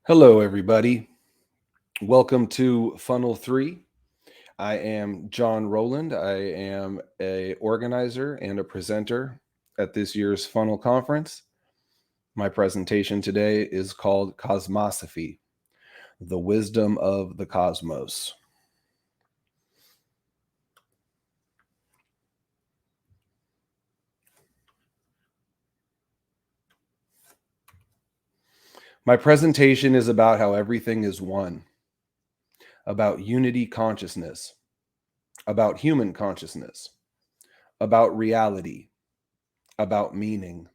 Hello, everybody. Welcome to Funnel 3. I am John Roeland. I am a organizer and a presenter at this year's Funnel Conference. My presentation today is called Cosmosophy, the Wisdom of the Cosmos. My presentation is about how everything is one, about unity consciousness, about human consciousness, about reality, about meaning,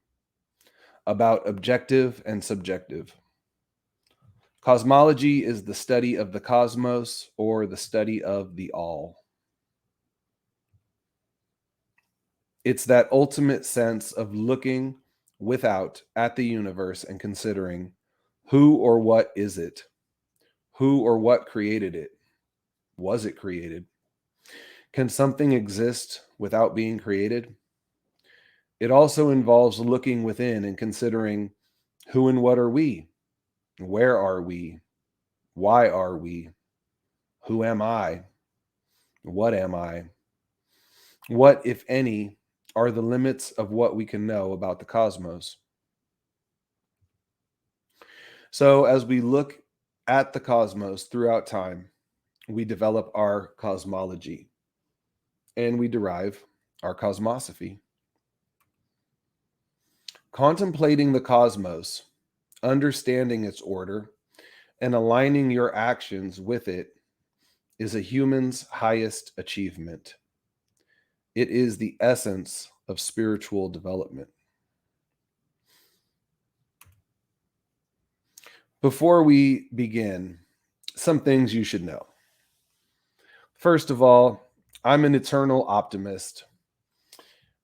about objective and subjective. Cosmology is the study of the cosmos or the study of the all. It's that ultimate sense of looking without at the universe and considering who or what is it? Who or what created it? Was it created? Can something exist without being created? It also involves looking within and considering who and what are we? Where are we? Why are we? Who am I? What am I? What, if any, are the limits of what we can know about the cosmos? So, as we look at the cosmos throughout time, we develop our cosmology and we derive our cosmosophy. Contemplating the cosmos, understanding its order, and aligning your actions with it is a human's highest achievement. It is the essence of spiritual development. Before we begin, some things you should know. First of all, I'm an eternal optimist.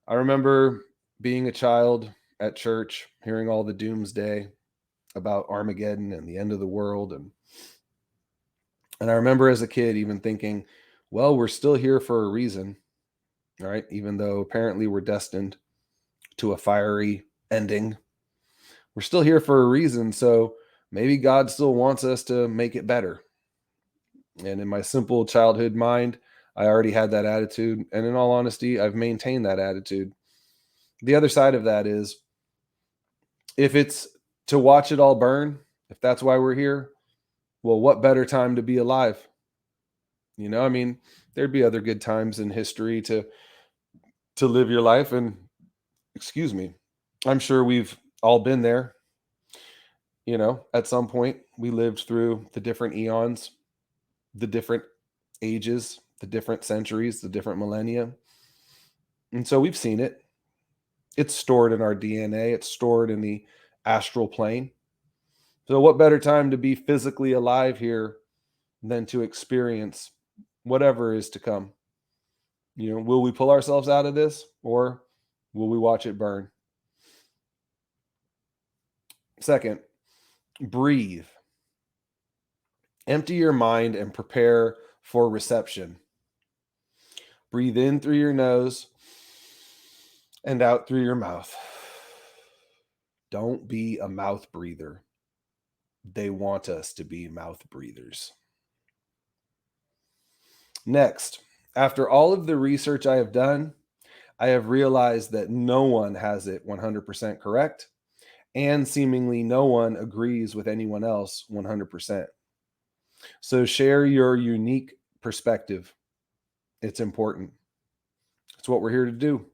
I remember being a child at church, hearing all the doomsday about Armageddon and the end of the world. And I remember as a kid even thinking, well, we're still here for a reason, right? Even though apparently we're destined to a fiery ending, we're still here for a reason. So maybe God still wants us to make it better. And in my simple childhood mind, I already had that attitude. And in all honesty, I've maintained that attitude. The other side of that is if it's to watch it all burn, if that's why we're here, well, what better time to be alive? I mean, there'd be other good times in history to live your life. And excuse me, I'm sure we've all been there. At some point, we lived through the different eons, the different ages, the different centuries, the different millennia. And so we've seen it. It's stored in our DNA, it's stored in the astral plane. So, what better time to be physically alive here than to experience whatever is to come? Will we pull ourselves out of this or will we watch it burn? Second, breathe. Empty your mind and prepare for reception. Breathe in through your nose and out through your mouth. Don't be a mouth breather. They want us to be mouth breathers. Next, after all of the research I have done, I have realized that no one has it 100% correct, and seemingly no one agrees with anyone else 100%. So share your unique perspective. It's important. It's what we're here to do.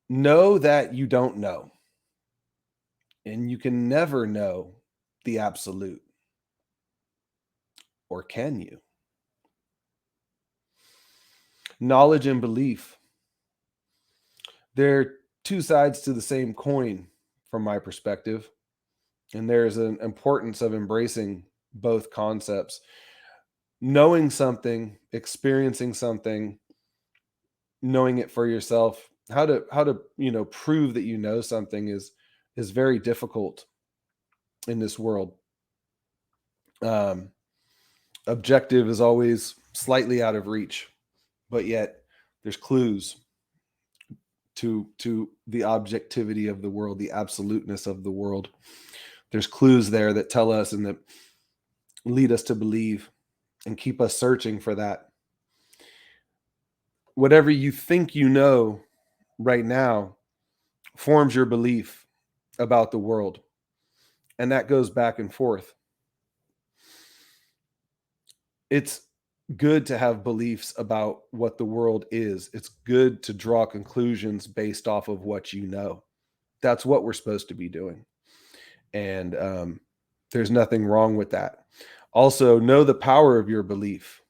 Know that you don't know, and you can never know the absolute. Or can you? Knowledge and belief. They're two sides to the same coin from my perspective. And there's an importance of embracing both concepts. Knowing something, experiencing something, knowing it for yourself, how to prove that you know something is very difficult in this world. Objective is always slightly out of reach, but yet there's clues to the objectivity of the world, the absoluteness of the world. There's clues there that tell us and that lead us to believe and keep us searching for that. Whatever you think you know right now forms your belief about the world. And that goes back and forth. It's good to have beliefs about what the world is. It's good to draw conclusions based off of what you know. That's what we're supposed to be doing. And there's nothing wrong with that. Also, know the power of your belief.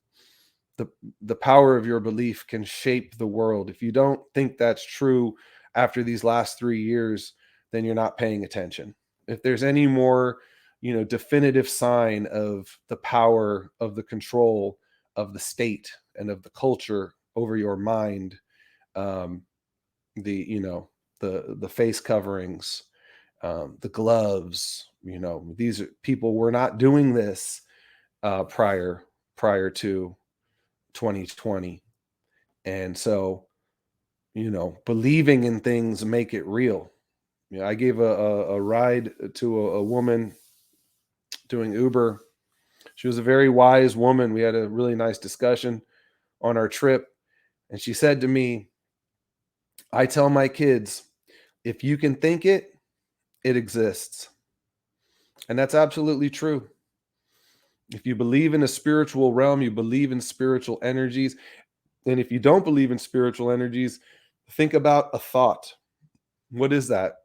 The power of your belief can shape the world. If you don't think that's true after these last 3 years, then you're not paying attention. If there's any more, definitive sign of the power of the control of the state and of the culture over your mind, the face coverings, the gloves, these are people were not doing this prior to 2020. And so, believing in things make it real. I gave a ride to a woman doing Uber. She was a very wise woman. We had a really nice discussion on our trip. And she said to me, I tell my kids, if you can think it, it exists. And that's absolutely true. If you believe in a spiritual realm, you believe in spiritual energies. And if you don't believe in spiritual energies, think about a thought. What is that?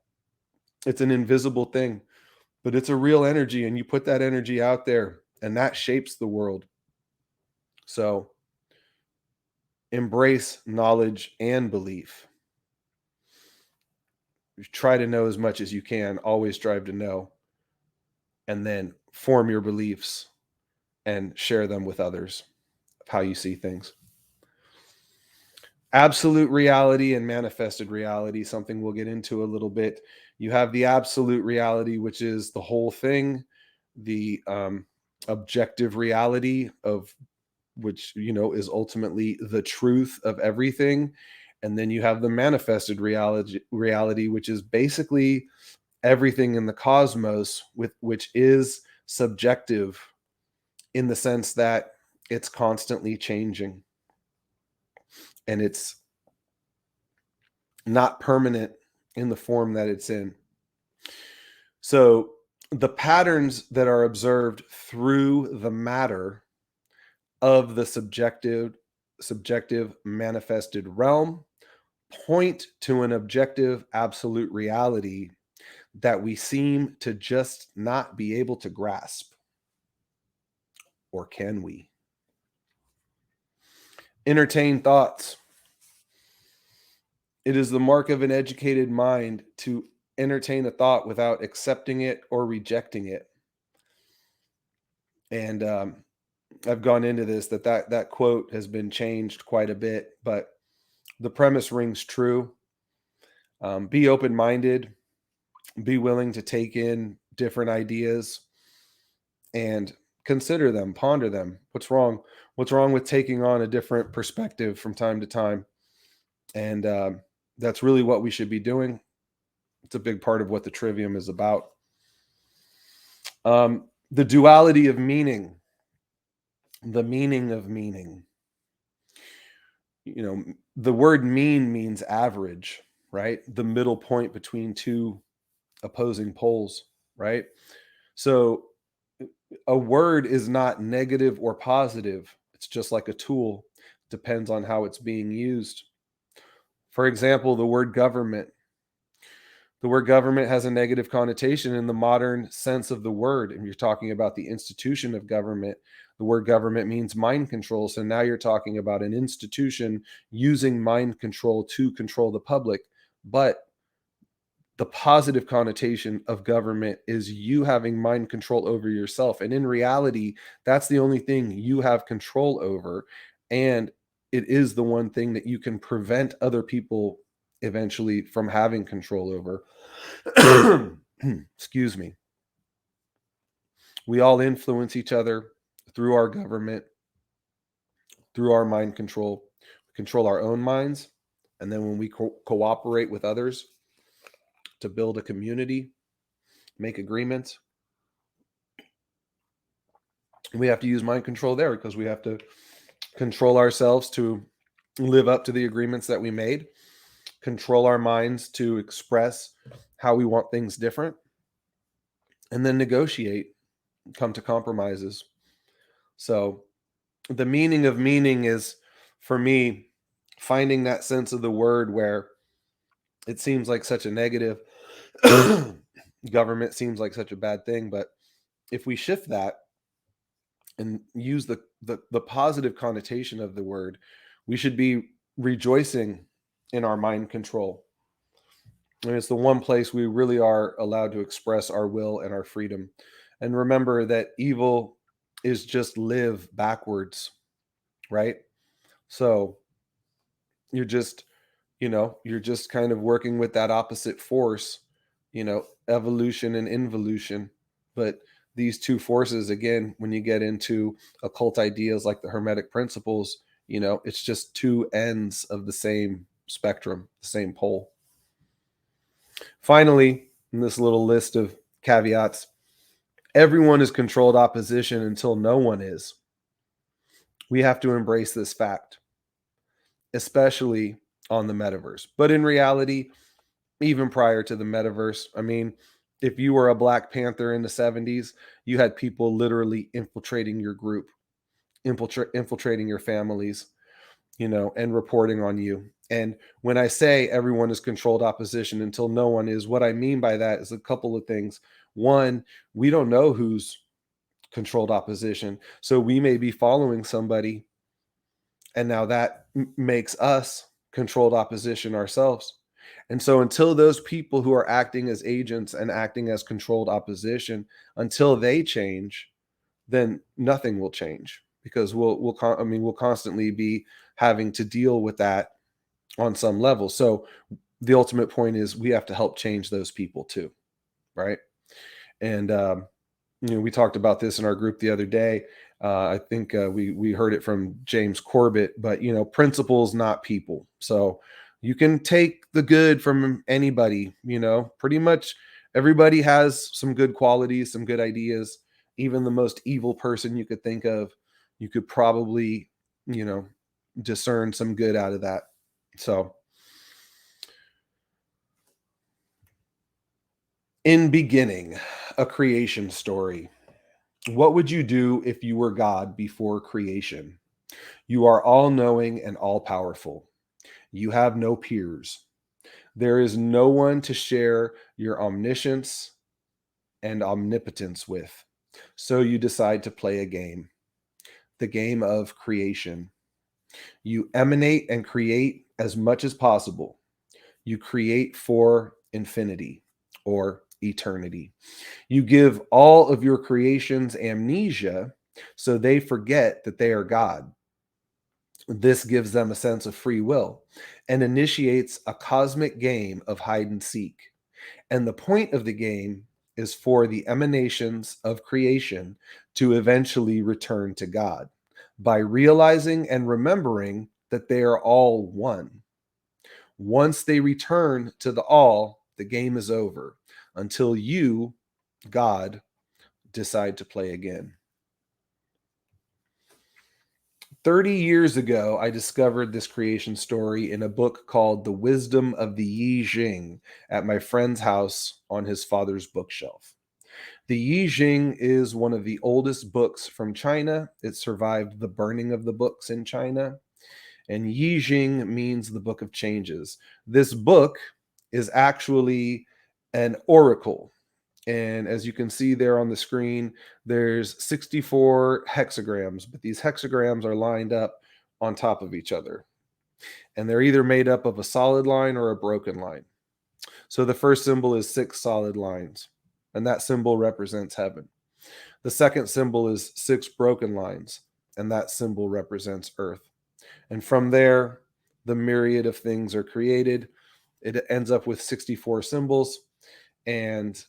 It's an invisible thing, but it's a real energy, and you put that energy out there, and that shapes the world. So embrace knowledge and belief. Try to know as much as you can. Always strive to know, and then form your beliefs and share them with others of how you see things. Absolute reality and manifested reality, something we'll get into a little bit. You have the absolute reality, which is the whole thing, the objective reality of which, is ultimately the truth of everything. And then you have the manifested reality, which is basically everything in the cosmos, which is subjective in the sense that it's constantly changing. And it's not permanent in the form that it's in. So the patterns that are observed through the matter of the subjective manifested realm point to an objective absolute reality that we seem to just not be able to grasp. Or can we? Entertain thoughts. It is the mark of an educated mind to entertain a thought without accepting it or rejecting it. And I've gone into this, that quote has been changed quite a bit, but the premise rings true. Be open-minded, be willing to take in different ideas and consider them, ponder them. What's wrong? What's wrong with taking on a different perspective from time to time? And that's really what we should be doing. It's a big part of what the Trivium is about. The duality of meaning, the meaning of meaning. The word mean means average, right? The middle point between two opposing poles, right? So a word is not negative or positive. It's just like a tool. Depends on how it's being used. For example, the word government. The word government has a negative connotation in the modern sense of the word. If you're talking about the institution of government, the word government means mind control. So now you're talking about an institution using mind control to control the public. But the positive connotation of government is you having mind control over yourself. And in reality, that's the only thing you have control over. And it is the one thing that you can prevent other people eventually from having control over. Excuse me. We all influence each other through our government, through our mind control. We control our own minds. And then when we cooperate with others to build a community, make agreements, We have to use mind control there because we have to control ourselves to live up to the agreements that we made, control our minds to express how we want things different, and then negotiate, come to compromises. So the meaning of meaning is, for me, finding that sense of the word where it seems like such a negative. Government seems like such a bad thing, but if we shift that and use the positive connotation of the word, we should be rejoicing in our mind control. And it's the one place we really are allowed to express our will and our freedom. And remember that evil is just live backwards, right? So you're just, you're just kind of working with that opposite force, evolution and involution. But these two forces, again, when you get into occult ideas like the Hermetic principles, it's just two ends of the same spectrum, the same pole. Finally, in this little list of caveats, everyone is controlled opposition until no one is. We have to embrace this fact, especially on the metaverse. But in reality, even prior to the metaverse, I mean, if you were a Black Panther in the 70s, you had people literally infiltrating your group, infiltrating your families, and reporting on you. And when I say everyone is controlled opposition until no one is, what I mean by that is a couple of things. One, we don't know who's controlled opposition. So we may be following somebody, and now that makes us controlled opposition ourselves. And so until those people who are acting as agents and acting as controlled opposition, until they change, then nothing will change, because we'll constantly be having to deal with that on some level. So the ultimate point is we have to help change those people too, right? And we talked about this in our group the other day. I think we heard it from James Corbett, but principles, not people. So you can take the good from anybody. Pretty much everybody has some good qualities, some good ideas. Even the most evil person you could think of, you could probably discern some good out of that. So in beginning, a creation story. What would you do if you were God before creation? You are all knowing and all powerful. You have no peers. There is no one to share your omniscience and omnipotence with. So you decide to play a game, the game of creation. You emanate and create as much as possible. You create for infinity or eternity. You give all of your creations amnesia so they forget that they are God. This gives them a sense of free will and initiates a cosmic game of hide and seek. And the point of the game is for the emanations of creation to eventually return to God by realizing and remembering that they are all one. Once they return to the all, the game is over until you, God, decide to play again. 30 years ago, I discovered this creation story in a book called The Wisdom of the Yi Jing at my friend's house on his father's bookshelf. The Yi Jing is one of the oldest books from China. It survived the burning of the books in China. And Yi Jing means the book of changes. This book is actually an oracle. And as you can see there on the screen, there's 64 hexagrams, but these hexagrams are lined up on top of each other. And they're either made up of a solid line or a broken line. So the first symbol is 6 solid lines, and that symbol represents heaven. The second symbol is 6 broken lines, and that symbol represents earth. And from there, the myriad of things are created. It ends up with 64 symbols. And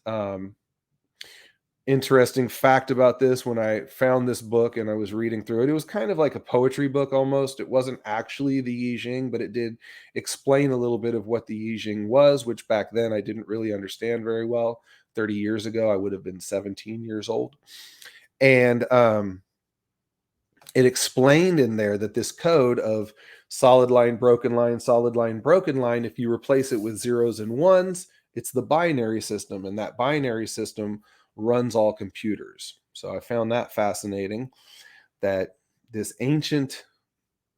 interesting fact about this, when I found this book and I was reading through it, it was kind of like a poetry book almost. It wasn't actually the Yi Jing, but it did explain a little bit of what the Yi Jing was, which back then I didn't really understand very well. 30 years ago, I would have been 17 years old. And it explained in there that this code of solid line, broken line, solid line, broken line, if you replace it with zeros and ones, it's the binary system, and that binary system runs all computers. So I found that fascinating, that this ancient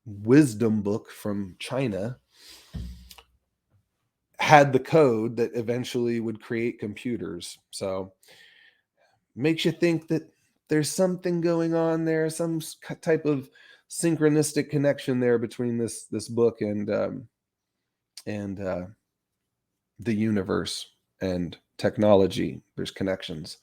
wisdom book from China had the code that eventually would create computers. So makes you think that there's something going on there, some type of synchronistic connection there between this book and the universe and technology. There's connections.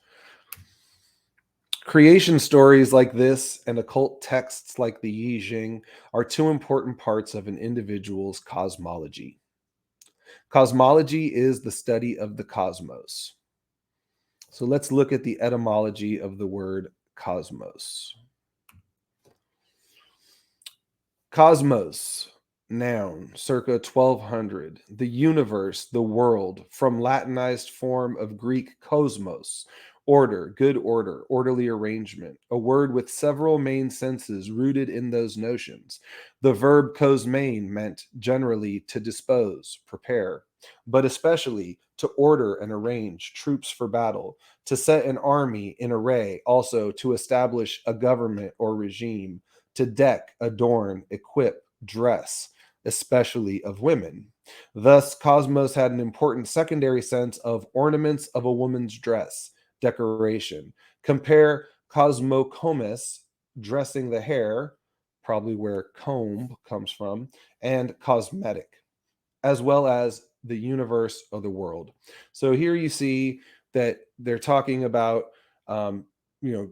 Creation stories like this and occult texts like the I Ching are two important parts of an individual's cosmology. Cosmology is the study of the cosmos. So let's look at the etymology of the word cosmos. Cosmos, noun, circa 1200. The universe, the world, from Latinized form of Greek kosmos, order, good order, orderly arrangement, a word with several main senses rooted in those notions. The verb kosmein meant generally to dispose, prepare, but especially to order and arrange troops for battle, to set an army in array, also to establish a government or regime, to deck, adorn, equip, dress, especially of women. Thus, cosmos had an important secondary sense of ornaments of a woman's dress, decoration. Compare cosmocomus, dressing the hair, probably where comb comes from, and cosmetic, as well as the universe of the world. So here you see that they're talking about,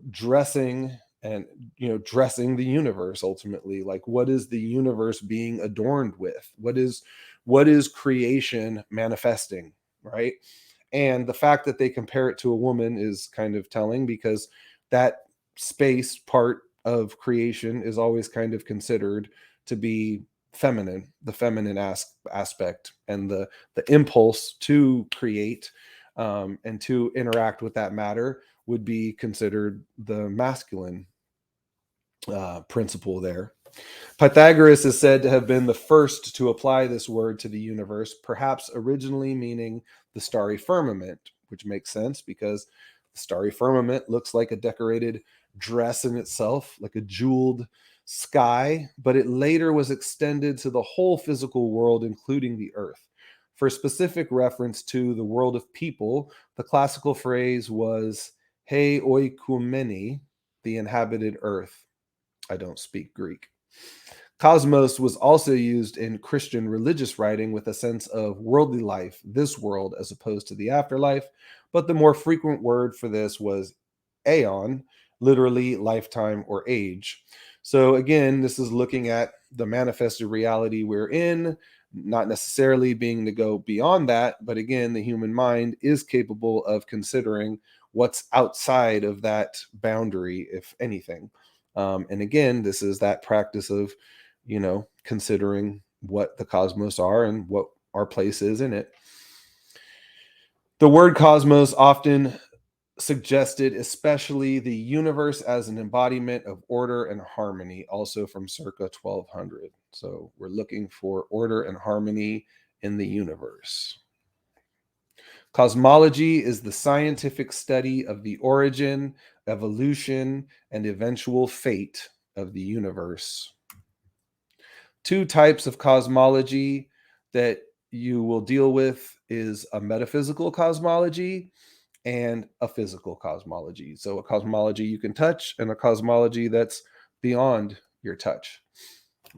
dressing and, dressing the universe ultimately. Like, what is the universe being adorned with? What is creation manifesting, right? And the fact that they compare it to a woman is kind of telling, because that space part of creation is always kind of considered to be feminine, the feminine aspect, and the impulse to create, and to interact with that matter would be considered the masculine principle there. Pythagoras is said to have been the first to apply this word to the universe, perhaps originally meaning the starry firmament, which makes sense because the starry firmament looks like a decorated dress in itself, like a jeweled sky, but it later was extended to the whole physical world, including the earth. For specific reference to the world of people, the classical phrase was he oikoumeni, the inhabited earth. I don't speak Greek. Cosmos was also used in Christian religious writing with a sense of worldly life, this world, as opposed to the afterlife. But the more frequent word for this was aeon, literally lifetime or age. So again, this is looking at the manifested reality we're in, not necessarily being to go beyond that. But again, the human mind is capable of considering what's outside of that boundary, if anything. And again, this is that practice of, considering what the cosmos are and what our place is in it. The word cosmos often suggested especially the universe as an embodiment of order and harmony, also from circa 1200. So we're looking for order and harmony in the universe. Cosmology is the scientific study of the origin, evolution, and eventual fate of the universe. Two types of cosmology that you will deal with is a metaphysical cosmology and a physical cosmology. So a cosmology you can touch and a cosmology that's beyond your touch.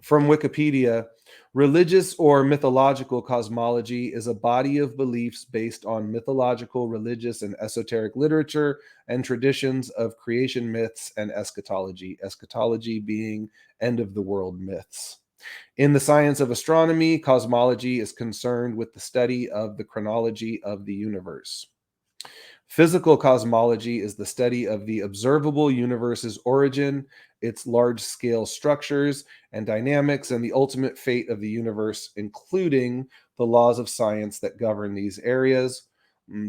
From Wikipedia, religious or mythological cosmology is a body of beliefs based on mythological, religious, and esoteric literature and traditions of creation myths and eschatology. Eschatology being end of the world myths. In the science of astronomy, cosmology is concerned with the study of the chronology of the universe. Physical cosmology is the study of the observable universe's origin, its large-scale structures and dynamics, and the ultimate fate of the universe, including the laws of science that govern these areas.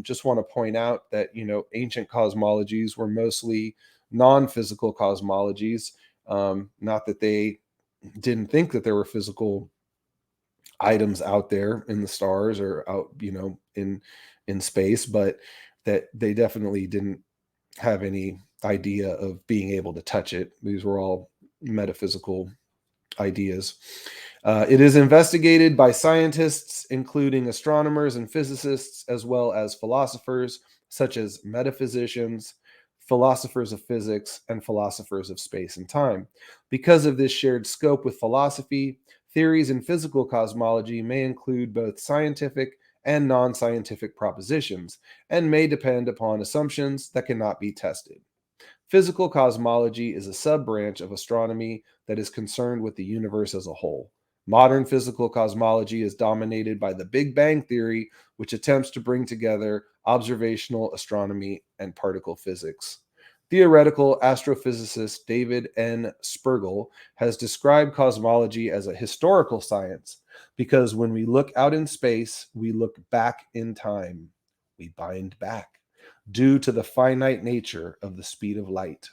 Just want to point out that, ancient cosmologies were mostly non-physical cosmologies. Not that they didn't think that there were physical items out there in the stars or out, in space, but that they definitely didn't have any idea of being able to touch it. These were all metaphysical ideas. It is investigated by scientists, including astronomers and physicists, as well as philosophers such as metaphysicians, philosophers of physics, and philosophers of space and time. Because of this shared scope with philosophy, theories in physical cosmology may include both scientific and non scientific propositions and may depend upon assumptions that cannot be tested. Physical cosmology is a sub-branch of astronomy that is concerned with the universe as a whole. Modern physical cosmology is dominated by the Big Bang theory, which attempts to bring together observational astronomy and particle physics. Theoretical astrophysicist David N. Spergel has described cosmology as a historical science because when we look out in space, we look back in time. We bind back due to the finite nature of the speed of light.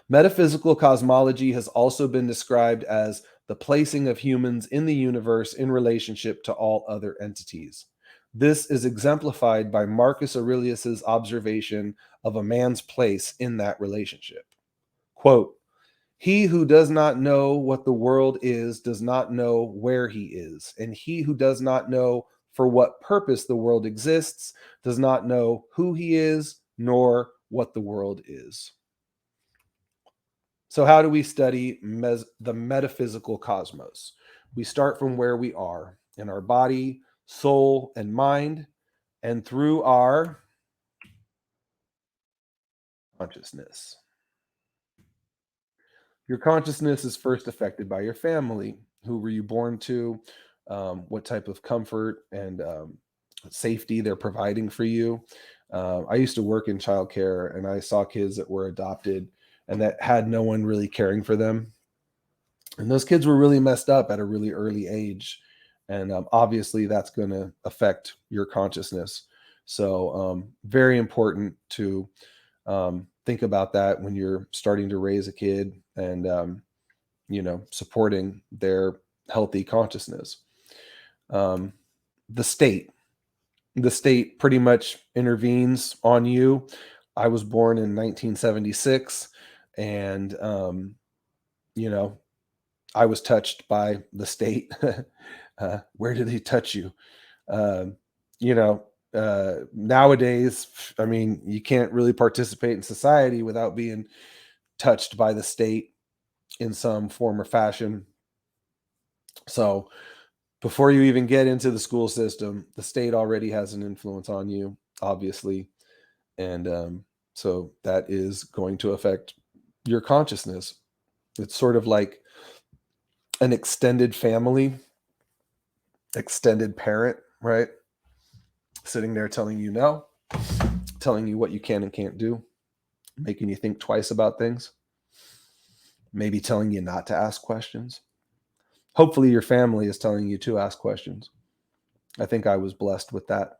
Metaphysical cosmology has also been described as the placing of humans in the universe in relationship to all other entities. This is exemplified by Marcus Aurelius's observation of a man's place in that relationship. Quote, "He who does not know what the world is does not know where he is, and he who does not know for what purpose the world exists does not know who he is nor what the world is." So, how do we study the metaphysical cosmos? We start from where we are in our body, soul, and mind, and through our consciousness. Your consciousness is first affected by your family. Who were you born to? What type of comfort and safety they're providing for you. I used to work in childcare, and I saw kids that were adopted and that had no one really caring for them. And those kids were really messed up at a really early age. And obviously, that's going to affect your consciousness. So, very important to think about that when you're starting to raise a kid and, supporting their healthy consciousness. Um, the state. The state pretty much intervenes on you. I was born in 1976, and you know, I was touched by the state. Where did he touch you? Um, Nowadays, I mean, you can't really participate in society without being touched by the state in some form or fashion. So, before you even get into the school system, the state already has an influence on you, obviously. And so that is going to affect your consciousness. It's sort of like an extended family, extended parent, right? Sitting there telling you no, telling you what you can and can't do, making you think twice about things, maybe telling you not to ask questions. Hopefully, your family is telling you to ask questions. I think I was blessed with that.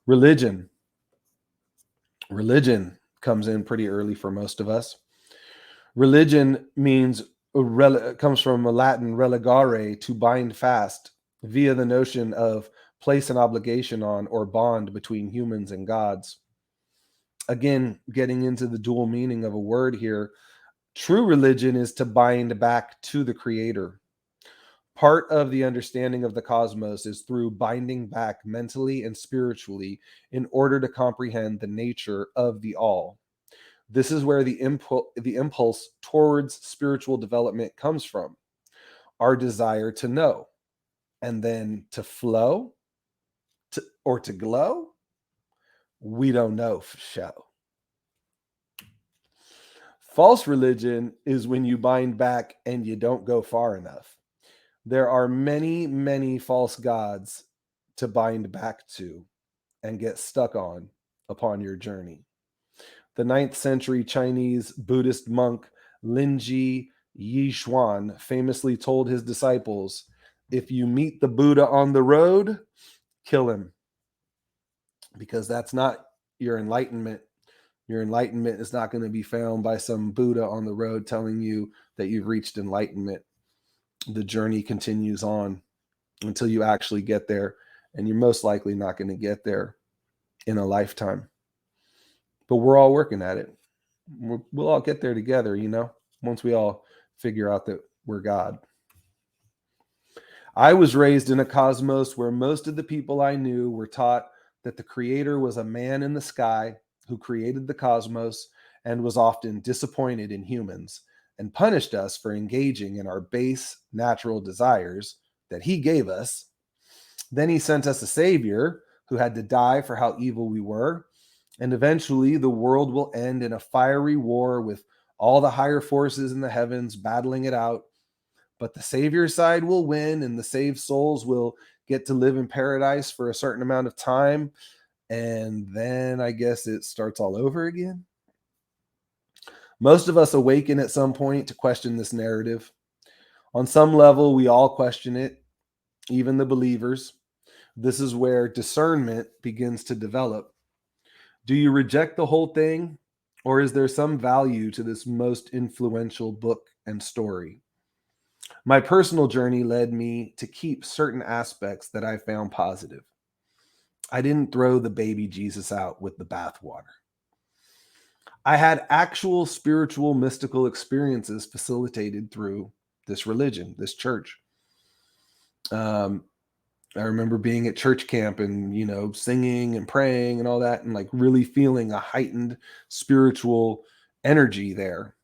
Religion. Religion comes in pretty early for most of us. Religion comes from a Latin religare, to bind fast, via the notion of place an obligation on or bond between humans and gods. Again, getting into the dual meaning of a word here, true religion is to bind back to the creator. Part of the understanding of the cosmos is through binding back mentally and spiritually in order to comprehend the nature of the all. This is where the impulse towards spiritual development comes from. Our desire to know and then to flow or to glow. We don't know for sure. False religion is when you bind back and you don't go far enough. There are many, many false gods to bind back to and get stuck on upon your journey. The 9th century Chinese Buddhist monk Linji Yixuan famously told his disciples, "If you meet the Buddha on the road, kill him, because that's not your enlightenment. Your enlightenment is not going to be found by some Buddha on the road telling you that you've reached enlightenment. The journey continues on until you actually get there, and you're most likely not going to get there in a lifetime. But we're all working at it. We'll all get there together, once we all figure out that we're God. I was raised in a cosmos where most of the people I knew were taught that the creator was a man in the sky who created the cosmos and was often disappointed in humans and punished us for engaging in our base natural desires that he gave us. Then he sent us a savior who had to die for how evil we were. And eventually the world will end in a fiery war with all the higher forces in the heavens battling it out. But the savior side will win, and the saved souls will get to live in paradise for a certain amount of time. And then I guess it starts all over again. Most of us awaken at some point to question this narrative. On some level, we all question it, even the believers. This is where discernment begins to develop. Do you reject the whole thing, or is there some value to this most influential book and story? My personal journey led me to keep certain aspects that I found positive. I didn't throw the baby Jesus out with the bathwater. I had actual spiritual, mystical experiences facilitated through this religion, this church. I remember being at church camp and, singing and praying and all that, and like really feeling a heightened spiritual energy there.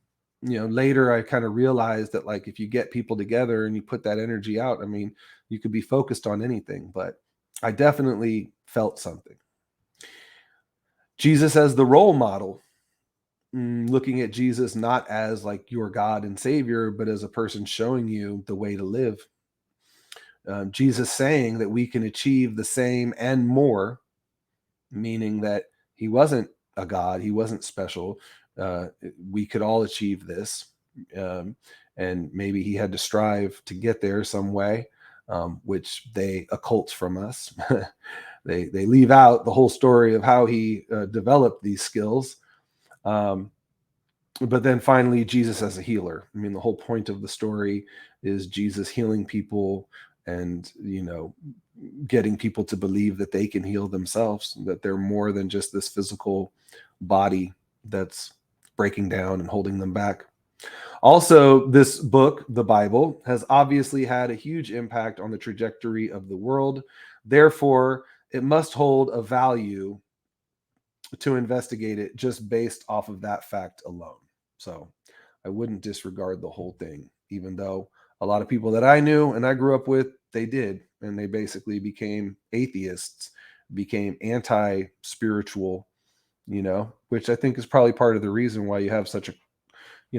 Later I kind of realized that like if you get people together and you put that energy out, I mean, you could be focused on anything, but I definitely felt something. Jesus as the role model, looking at Jesus not as like your God and Savior, but as a person showing you the way to live. Jesus saying that we can achieve the same and more, meaning that he wasn't a God, he wasn't special. We could all achieve this. And maybe he had to strive to get there some way, which they occult from us. They leave out the whole story of how he developed these skills. But then finally, Jesus as a healer. I mean, the whole point of the story is Jesus healing people and, getting people to believe that they can heal themselves, that they're more than just this physical body that's breaking down and holding them back. Also, this book, the Bible, has obviously had a huge impact on the trajectory of the world. Therefore, it must hold a value to investigate it just based off of that fact alone. So I wouldn't disregard the whole thing, even though a lot of people that I knew and I grew up with, they did. And they basically became atheists, became anti-spiritual, which I think is probably part of the reason why you have such a,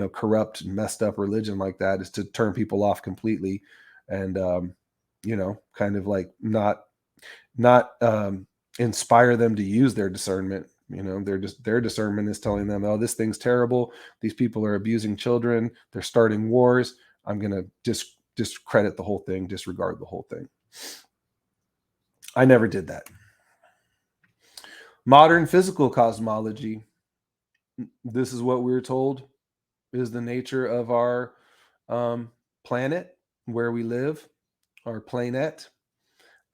corrupt, messed up religion like that, is to turn people off completely and, kind of like not inspire them to use their discernment. Their discernment is telling them, oh, this thing's terrible. These people are abusing children. They're starting wars. I'm going to discredit the whole thing, disregard the whole thing. I never did that. Modern physical cosmology, this is what we were told is the nature of our planet, where we live, our planet,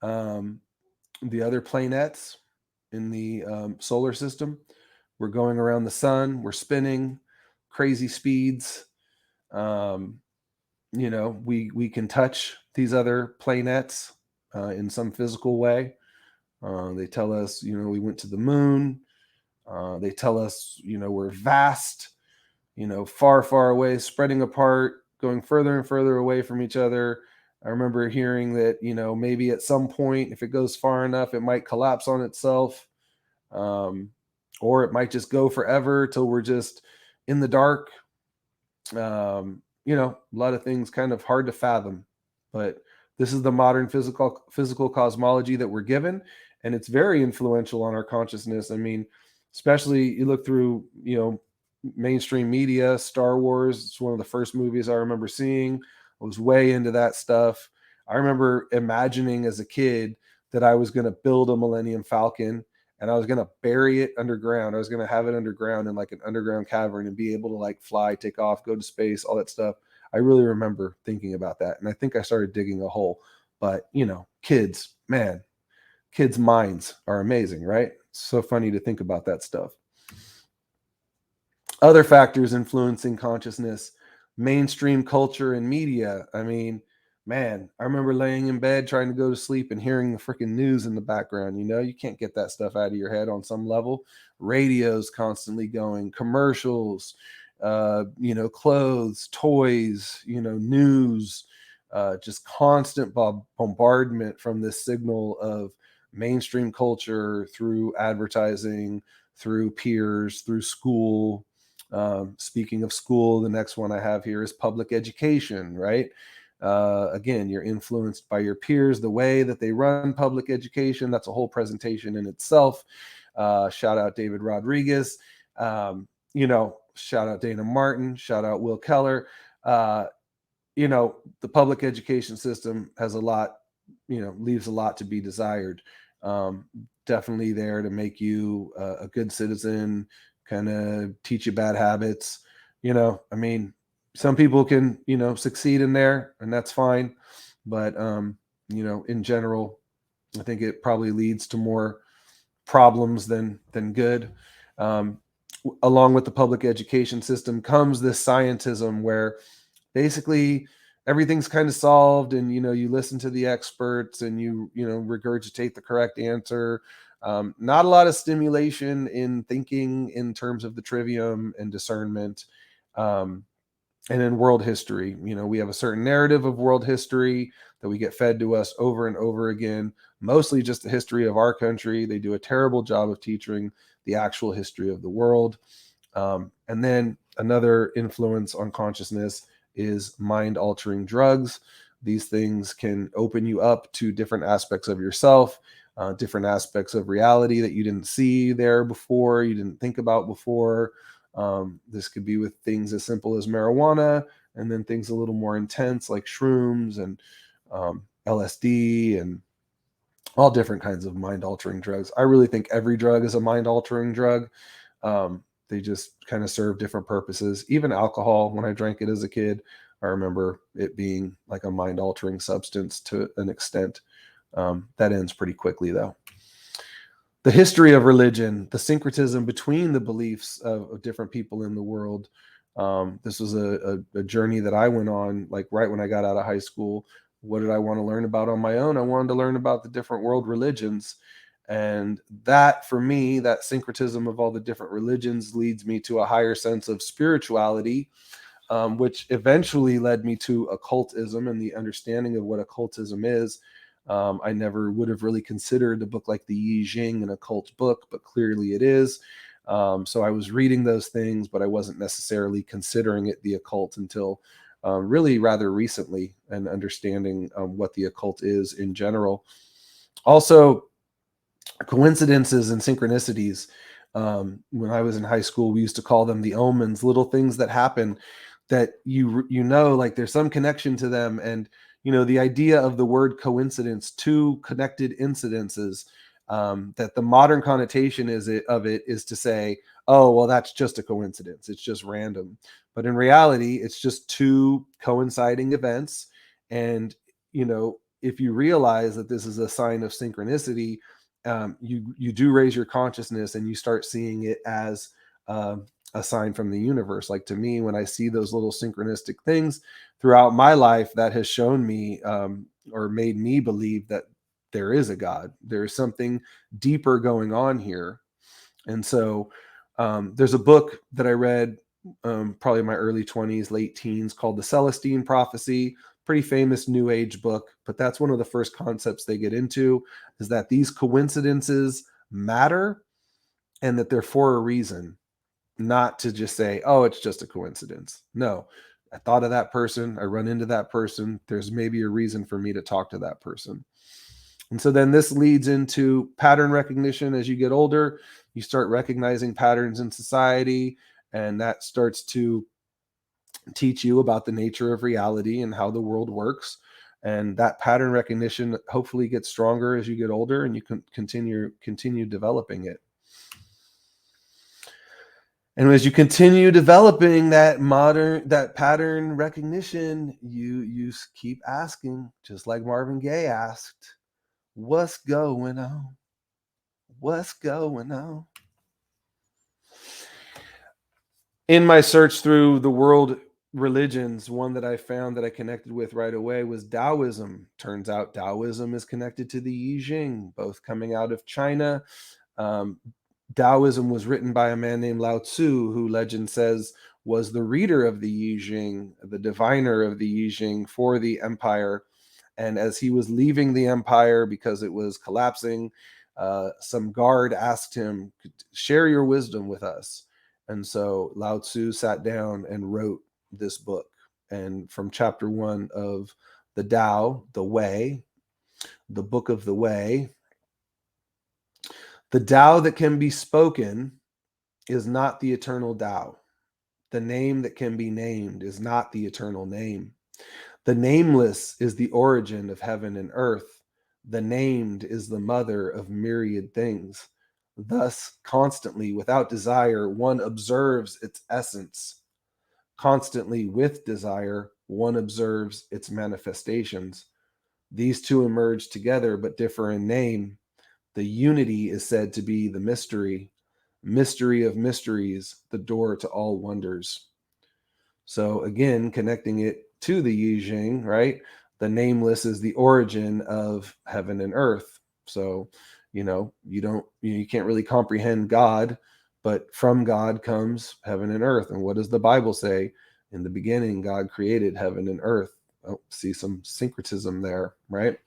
the other planets in the solar system. We're going around the sun. We're spinning crazy speeds. We can touch these other planets in some physical way. They tell us, we went to the moon. They tell us, we're vast, far, far away, spreading apart, going further and further away from each other. I remember hearing that, maybe at some point, if it goes far enough, it might collapse on itself. Or it might just go forever till we're just in the dark. A lot of things kind of hard to fathom, but this is the modern physical cosmology that we're given, and it's very influential on our consciousness. I mean, especially you look through, mainstream media, Star Wars. It's one of the first movies I remember seeing. I was way into that stuff. I remember imagining as a kid that I was going to build a Millennium Falcon and I was going to bury it underground. I was going to have it underground in like an underground cavern and be able to like fly, take off, go to space, all that stuff. I really remember thinking about that. And I think I started digging a hole. But, kids, man, kids' minds are amazing, right? It's so funny to think about that stuff. Other factors influencing consciousness, mainstream culture and media. I mean, man, I remember laying in bed trying to go to sleep and hearing the freaking news in the background. You can't get that stuff out of your head on some level. Radio's constantly going, commercials, clothes, toys, news, just constant bombardment from this signal of mainstream culture through advertising, through peers, through school. Speaking of school, the next one I have here is public education, right? Again, you're influenced by your peers, the way that they run public education. That's a whole presentation in itself. Shout out David Rodriguez. Shout out Dana Martin. Shout out Will Keller. The public education system has a lot, leaves a lot to be desired. Definitely there to make you a good citizen, kind of teach you bad habits. Some people can, succeed in there, and that's fine. But, in general, I think it probably leads to more problems than good. Along with the public education system comes this scientism where basically everything's kind of solved, and you listen to the experts and you regurgitate the correct answer. Not a lot of stimulation in thinking in terms of the trivium and discernment. And in world history, we have a certain narrative of world history that we get fed to us over and over again, mostly just the history of our country. They do a terrible job of teaching the actual history of the world. And then another influence on consciousness is mind-altering drugs. These things can open you up to different aspects of yourself, different aspects of reality that you didn't see there before, you didn't think about before. This could be with things as simple as marijuana, and then things a little more intense like shrooms and LSD and all different kinds of mind-altering drugs. I really think every drug is a mind-altering drug. They just kind of serve different purposes. Even alcohol, when I drank it as a kid, I remember it being like a mind-altering substance to an extent. That ends pretty quickly, though. The history of religion, the syncretism between the beliefs of different people in the world. This was a journey that I went on, like right when I got out of high school. What did I want to learn about on my own? I wanted to learn about the different world religions. And that, for me, that syncretism of all the different religions leads me to a higher sense of spirituality, which eventually led me to occultism and the understanding of what occultism is. I never would have really considered a book like the Yi Jing an occult book, but clearly it is. So I was reading those things, but I wasn't necessarily considering it the occult until really rather recently, and understanding what the occult is in general. Also, coincidences and synchronicities. When I was in high school, we used to call them the omens, little things that happen that like there's some connection to them. And the idea of the word coincidence, two connected incidences, that the modern connotation of it is to say, oh, well, that's just a coincidence, it's just random. But in reality, it's just two coinciding events. And if you realize that this is a sign of synchronicity, you do raise your consciousness and you start seeing it as a sign from the universe. Like, to me, when I see those little synchronistic things throughout my life, that has shown me or made me believe that there is a God. There is something deeper going on here. And so there's a book that I read probably in my early 20s, late teens, called The Celestine Prophecy. Pretty famous New Age book, but that's one of the first concepts they get into, is that these coincidences matter and that they're for a reason, not to just say, oh, it's just a coincidence. No, I thought of that person, I run into that person, there's maybe a reason for me to talk to that person. And so then this leads into pattern recognition. As you get older, you start recognizing patterns in society, and that starts to teach you about the nature of reality and how the world works. And that pattern recognition hopefully gets stronger as you get older, and you can continue developing it. And as you continue developing that pattern recognition, you keep asking, just like Marvin Gaye asked, what's going on? What's going on? In my search through the world religions, one that I found that I connected with right away was Daoism. Turns out Daoism is connected to the I Ching, both coming out of China. Daoism was written by a man named Lao Tzu, who legend says was the reader of the I Ching, the diviner of the I Ching for the empire. And as he was leaving the empire because it was collapsing, some guard asked him, share your wisdom with us. And so Lao Tzu sat down and wrote this book. And from chapter 1 of the Tao, the Way, the book of the Way, the Tao that can be spoken is not the eternal Tao. The name that can be named is not the eternal name. The nameless is the origin of heaven and earth. The named is the mother of myriad things. Thus, constantly, without desire, one observes its essence. Constantly, with desire, one observes its manifestations. These two emerge together but differ in name. The unity is said to be the mystery. Mystery of mysteries, the door to all wonders. So again, connecting it to the I Ching, right? The nameless is the origin of heaven and earth. So, you can't really comprehend God, but from God comes heaven and earth. And what does the Bible say? In the beginning, God created heaven and earth. Oh, see some syncretism there, right?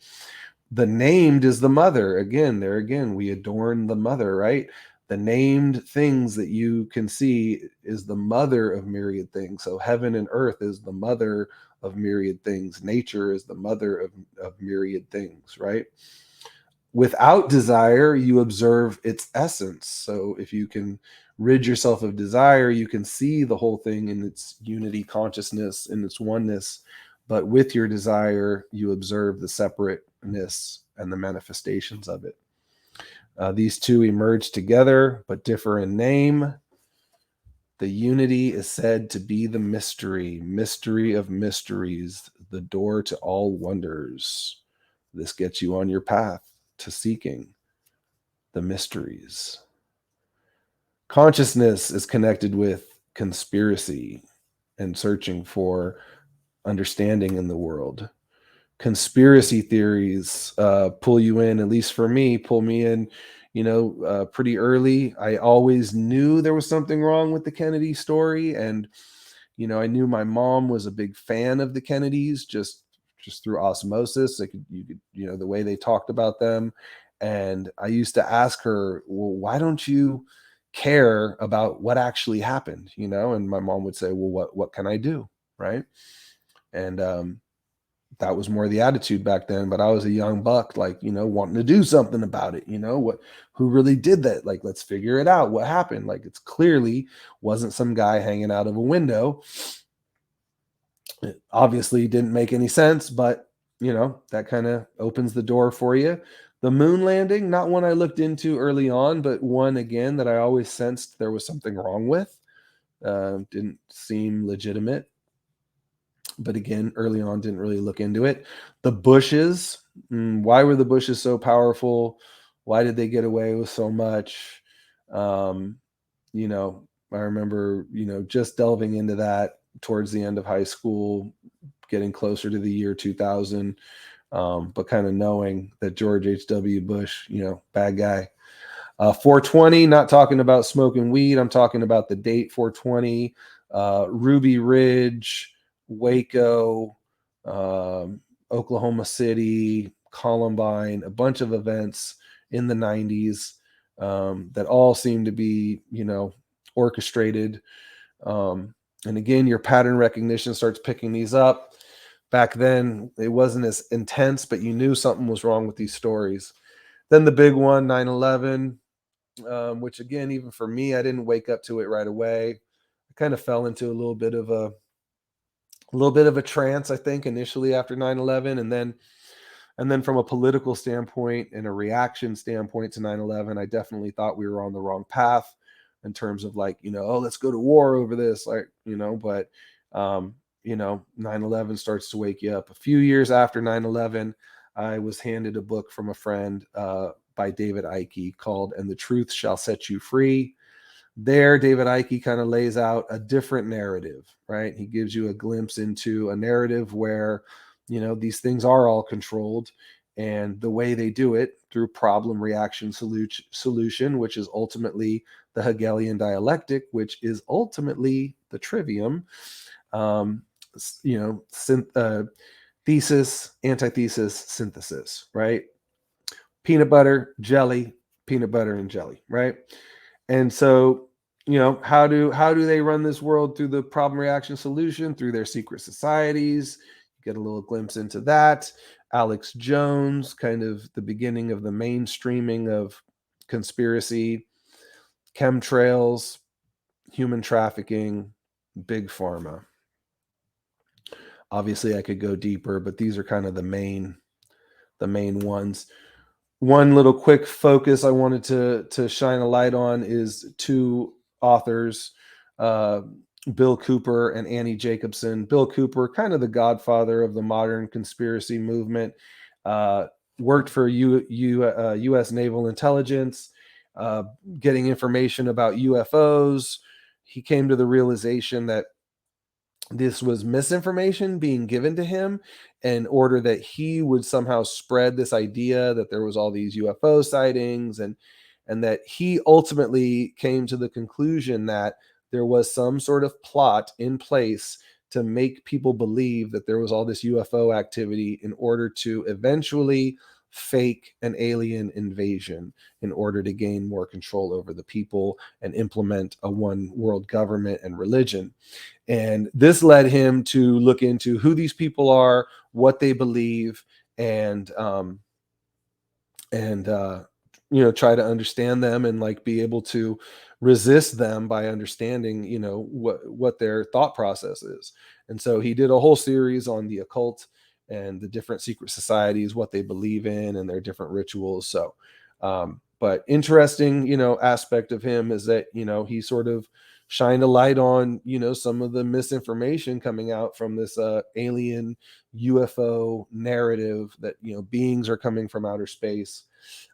The named is the mother. Again, we adorn the mother, right? The named things that you can see is the mother of myriad things. So heaven and earth is the mother of myriad things. Nature is the mother of myriad things, right? Without desire, you observe its essence. So if you can rid yourself of desire, you can see the whole thing in its unity consciousness, in its oneness. But with your desire, you observe the separateness and the manifestations of it. These two emerge together, but differ in name. The unity is said to be the mystery of mysteries, the door to all wonders. This gets you on your path to seeking the mysteries. Consciousness is connected with conspiracy and searching for understanding in the world. Conspiracy theories pull you in, at least for me, pull me in, pretty early. I always knew there was something wrong with the Kennedy story. And, I knew my mom was a big fan of the Kennedys just through osmosis. You could, the way they talked about them. And I used to ask her, well, why don't you care about what actually happened? And my mom would say, well, what can I do? Right. And, that was more the attitude back then, but I was a young buck, like, wanting to do something about it. Who really did that? Like, let's figure it out. What happened? Like, it's clearly wasn't some guy hanging out of a window. It obviously didn't make any sense, but that kind of opens the door for you. The moon landing, not one I looked into early on, but one again that I always sensed there was something wrong with. Didn't seem legitimate. But again, early on, didn't really look into it. The Bushes, why were the Bushes so powerful? Why did they get away with so much? I remember, just delving into that towards the end of high school, getting closer to the year 2000, but kind of knowing that George H.W. Bush, bad guy. 420, not talking about smoking weed. I'm talking about the date 420, Ruby Ridge, Waco, Oklahoma City, Columbine, a bunch of events in the 90s that all seem to be, orchestrated. And again, your pattern recognition starts picking these up. Back then, it wasn't as intense, but you knew something was wrong with these stories. Then the big one, 9/11, which again, even for me, I didn't wake up to it right away. I kind of fell into a little bit of a a little bit of a trance, I think, initially after 9/11, and then from a political standpoint and a reaction standpoint to 9/11, I definitely thought we were on the wrong path in terms of like, oh, let's go to war over this, like, but 9/11 starts to wake you up. A few years after 9/11, I was handed a book from a friend by David Icke called "And the Truth Shall Set You Free." There, David Icke kind of lays out a different narrative, right? He gives you a glimpse into a narrative where, these things are all controlled, and the way they do it through problem reaction solution, which is ultimately the Hegelian dialectic, which is ultimately the trivium, thesis, antithesis, synthesis, right? Peanut butter, jelly, peanut butter and jelly, right? And so, how do they run this world? Through the problem reaction solution, through their secret societies. You get a little glimpse into that. Alex Jones, kind of the beginning of the mainstreaming of conspiracy, chemtrails, human trafficking, big pharma. Obviously, I could go deeper, but these are kind of the main ones. One little quick focus I wanted to shine a light on is two authors, Bill Cooper and Annie Jacobson. Bill Cooper, kind of the godfather of the modern conspiracy movement, worked for U.S. Naval Intelligence, getting information about UFOs. He came to the realization that this was misinformation being given to him in order that he would somehow spread this idea that there was all these UFO sightings, and that he ultimately came to the conclusion that there was some sort of plot in place to make people believe that there was all this UFO activity in order to eventually fake an alien invasion in order to gain more control over the people and implement a one world government and religion. And this led him to look into who these people are, what they believe, and try to understand them and like be able to resist them by understanding, what their thought process is. And so he did a whole series on the occult and the different secret societies, what they believe in, and their different rituals. So, but interesting, aspect of him is that, he sort of shined a light on, some of the misinformation coming out from this alien UFO narrative that, beings are coming from outer space.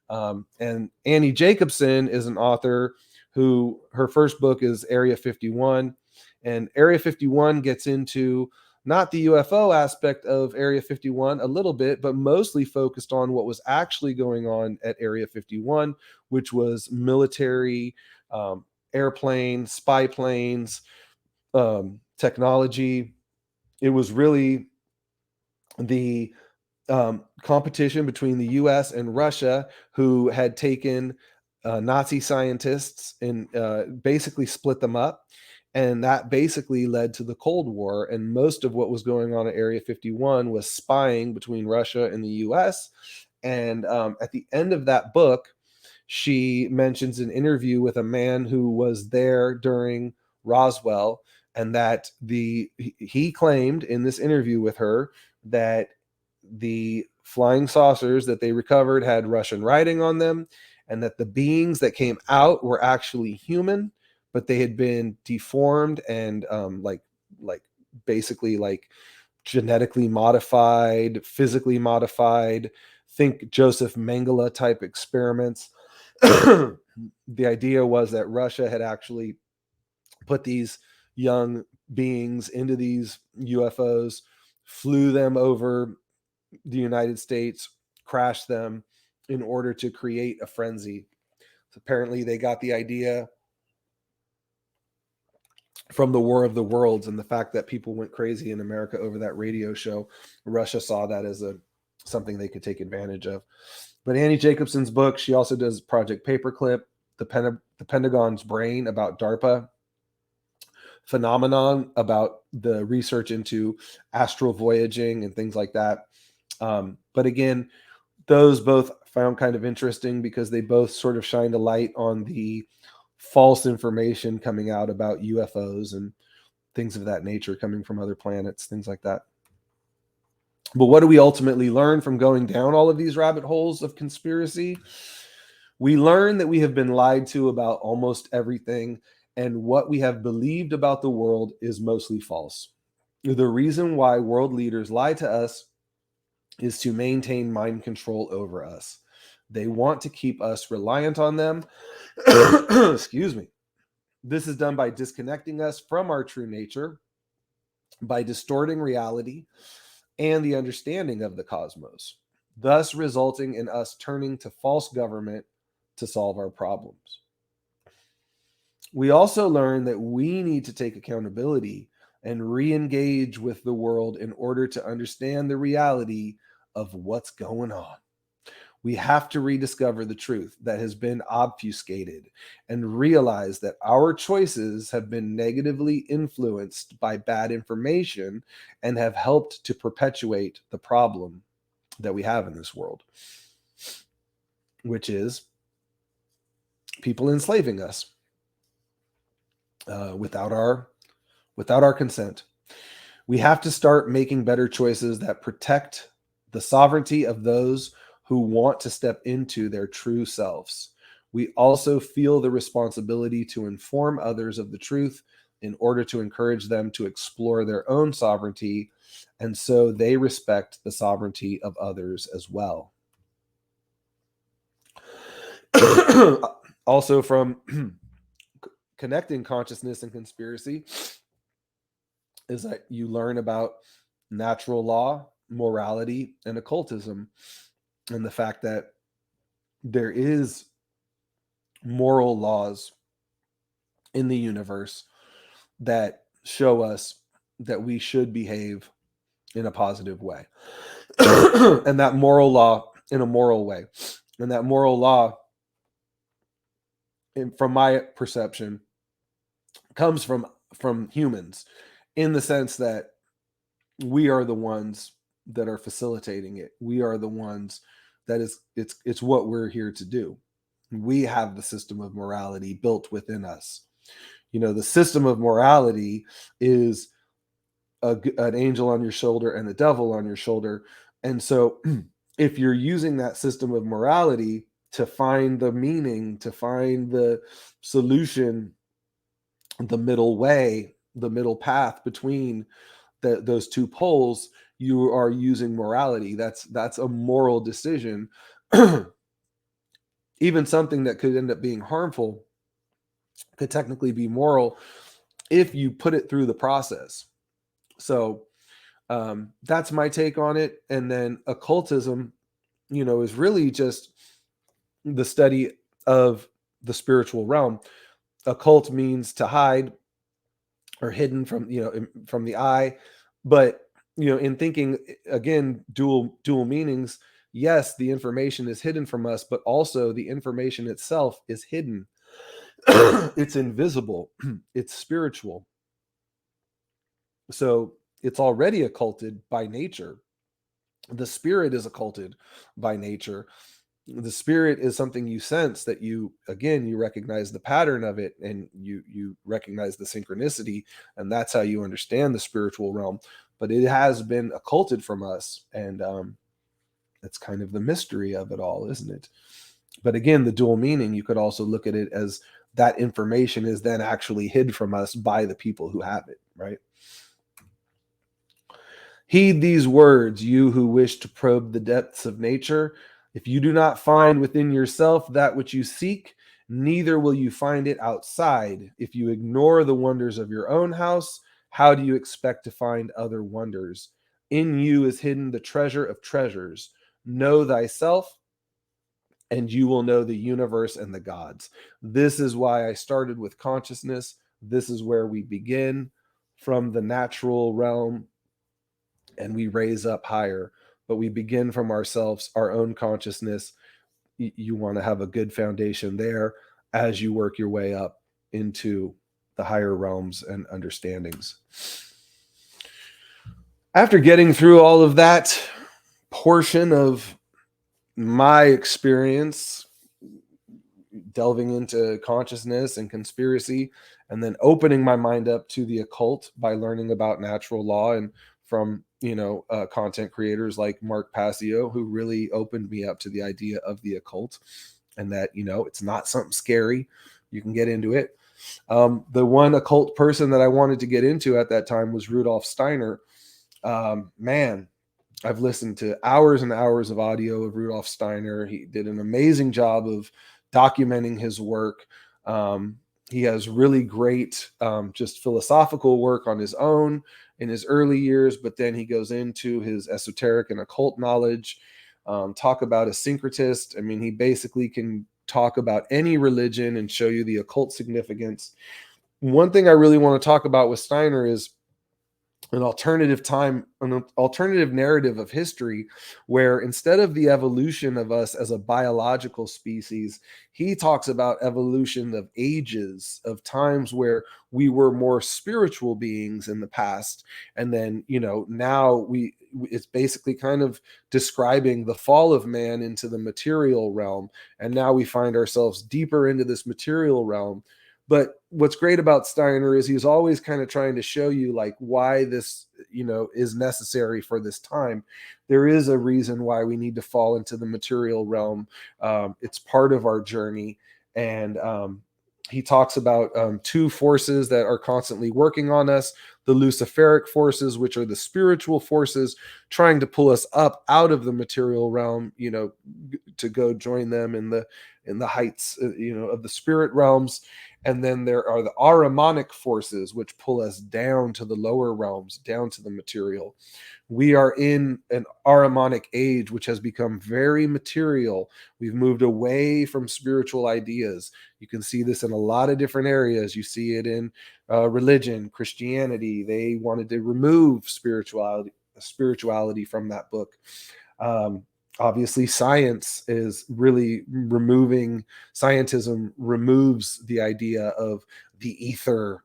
And Annie Jacobson is an author who her first book is Area 51. And Area 51 gets into not the UFO aspect of Area 51 a little bit, but mostly focused on what was actually going on at Area 51, which was military, airplane, spy planes, technology. It was really the competition between the US and Russia, who had taken Nazi scientists and basically split them up. And that basically led to the Cold War. And most of what was going on at Area 51 was spying between Russia and the US. And at the end of that book, she mentions an interview with a man who was there during Roswell, and that he claimed in this interview with her that the flying saucers that they recovered had Russian writing on them, and that the beings that came out were actually human, but they had been deformed and like basically like genetically modified, physically modified. Think Joseph Mengele type experiments. The idea was that Russia had actually put these young beings into these UFOs, flew them over the United States, crashed them in order to create a frenzy. So apparently they got the idea from the War of the Worlds and the fact that people went crazy in America over that radio show. Russia saw that as something they could take advantage of. But Annie Jacobson's book, she also does Project Paperclip, the Pentagon's Brain, about DARPA phenomenon, about the research into astral voyaging and things like that. But again, those both found kind of interesting because they both sort of shined a light on the false information coming out about UFOs and things of that nature coming from other planets, things like that. But what do we ultimately learn from going down all of these rabbit holes of conspiracy? We learn that we have been lied to about almost everything, and what we have believed about the world is mostly false. The reason why world leaders lie to us is to maintain mind control over us. They want to keep us reliant on them. Excuse me. This is done by disconnecting us from our true nature, by distorting reality and the understanding of the cosmos, thus resulting in us turning to false government to solve our problems. We also learn that we need to take accountability and re-engage with the world in order to understand the reality of what's going on. We have to rediscover the truth that has been obfuscated and realize that our choices have been negatively influenced by bad information and have helped to perpetuate the problem that we have in this world, which is people enslaving us without our consent. We have to start making better choices that protect the sovereignty of those who want to step into their true selves. We also feel the responsibility to inform others of the truth in order to encourage them to explore their own sovereignty, and so they respect the sovereignty of others as well. Also, from connecting consciousness and conspiracy is that you learn about natural law, morality, and occultism, and the fact that there is moral laws in the universe that show us that we should behave in a positive way. And that moral law in a moral way. And that moral law, from my perception, comes from humans, in the sense that we are the ones that are facilitating it. We are the ones that it's what we're here to do. We have the system of morality built within us. The system of morality is an angel on your shoulder and a devil on your shoulder. And so if you're using that system of morality to find the meaning, to find the solution, the middle way, the middle path between those two poles, you are using morality. That's a moral decision. Even something that could end up being harmful could technically be moral if you put it through the process. So that's my take on it. And then occultism, is really just the study of the spiritual realm. Occult means to hide or hidden from the eye. But in thinking, again, dual meanings, yes, the information is hidden from us, but also the information itself is hidden. It's invisible. It's spiritual. So it's already occulted by nature. The spirit is occulted by nature. The spirit is something you sense, that you recognize the pattern of it, and you recognize the synchronicity, and that's how you understand the spiritual realm. But it has been occulted from us, and that's kind of the mystery of it all, isn't it? But again, the dual meaning, you could also look at it as that information is then actually hid from us by the people who have it, right? Heed these words, you who wish to probe the depths of nature. If you do not find within yourself that which you seek, neither will you find it outside. If you ignore the wonders of your own house, how do you expect to find other wonders? In you is hidden the treasure of treasures. Know thyself, and you will know the universe and the gods. This is why I started with consciousness. This is where we begin, from the natural realm, and we raise up higher. But we begin from ourselves, our own consciousness. You want to have a good foundation there as you work your way up into the higher realms and understandings. After getting through all of that portion of my experience delving into consciousness and conspiracy, and then opening my mind up to the occult by learning about natural law and from content creators like Mark Passio, who really opened me up to the idea of the occult, and that it's not something scary. You can get into it. The one occult person that I wanted to get into at that time was Rudolf Steiner. Man, I've listened to hours and hours of audio of Rudolf Steiner. He did an amazing job of documenting his work. He has really great just philosophical work on his own in his early years, but then he goes into his esoteric and occult knowledge. Talk about a syncretist. I mean, he basically can talk about any religion and show you the occult significance. One thing I really want to talk about with Steiner is an alternative narrative of history, where instead of the evolution of us as a biological species, he talks about evolution of ages, of times where we were more spiritual beings in the past, and then now it's basically kind of describing the fall of man into the material realm, and now we find ourselves deeper into this material realm. But what's great about Steiner is he's always kind of trying to show you like why this, is necessary for this time. There is a reason why we need to fall into the material realm. It's part of our journey. And he talks about two forces that are constantly working on us: the Luciferic forces, which are the spiritual forces trying to pull us up out of the material realm, to go join them in the heights, of the spirit realms. And then there are the Ahrimanic forces, which pull us down to the lower realms, down to the material. We are in an Ahrimanic age, which has become very material. We've moved away from spiritual ideas. You can see this in a lot of different areas. You see it in religion, Christianity. They wanted to remove spirituality from that book. Obviously, scientism removes the idea of the ether,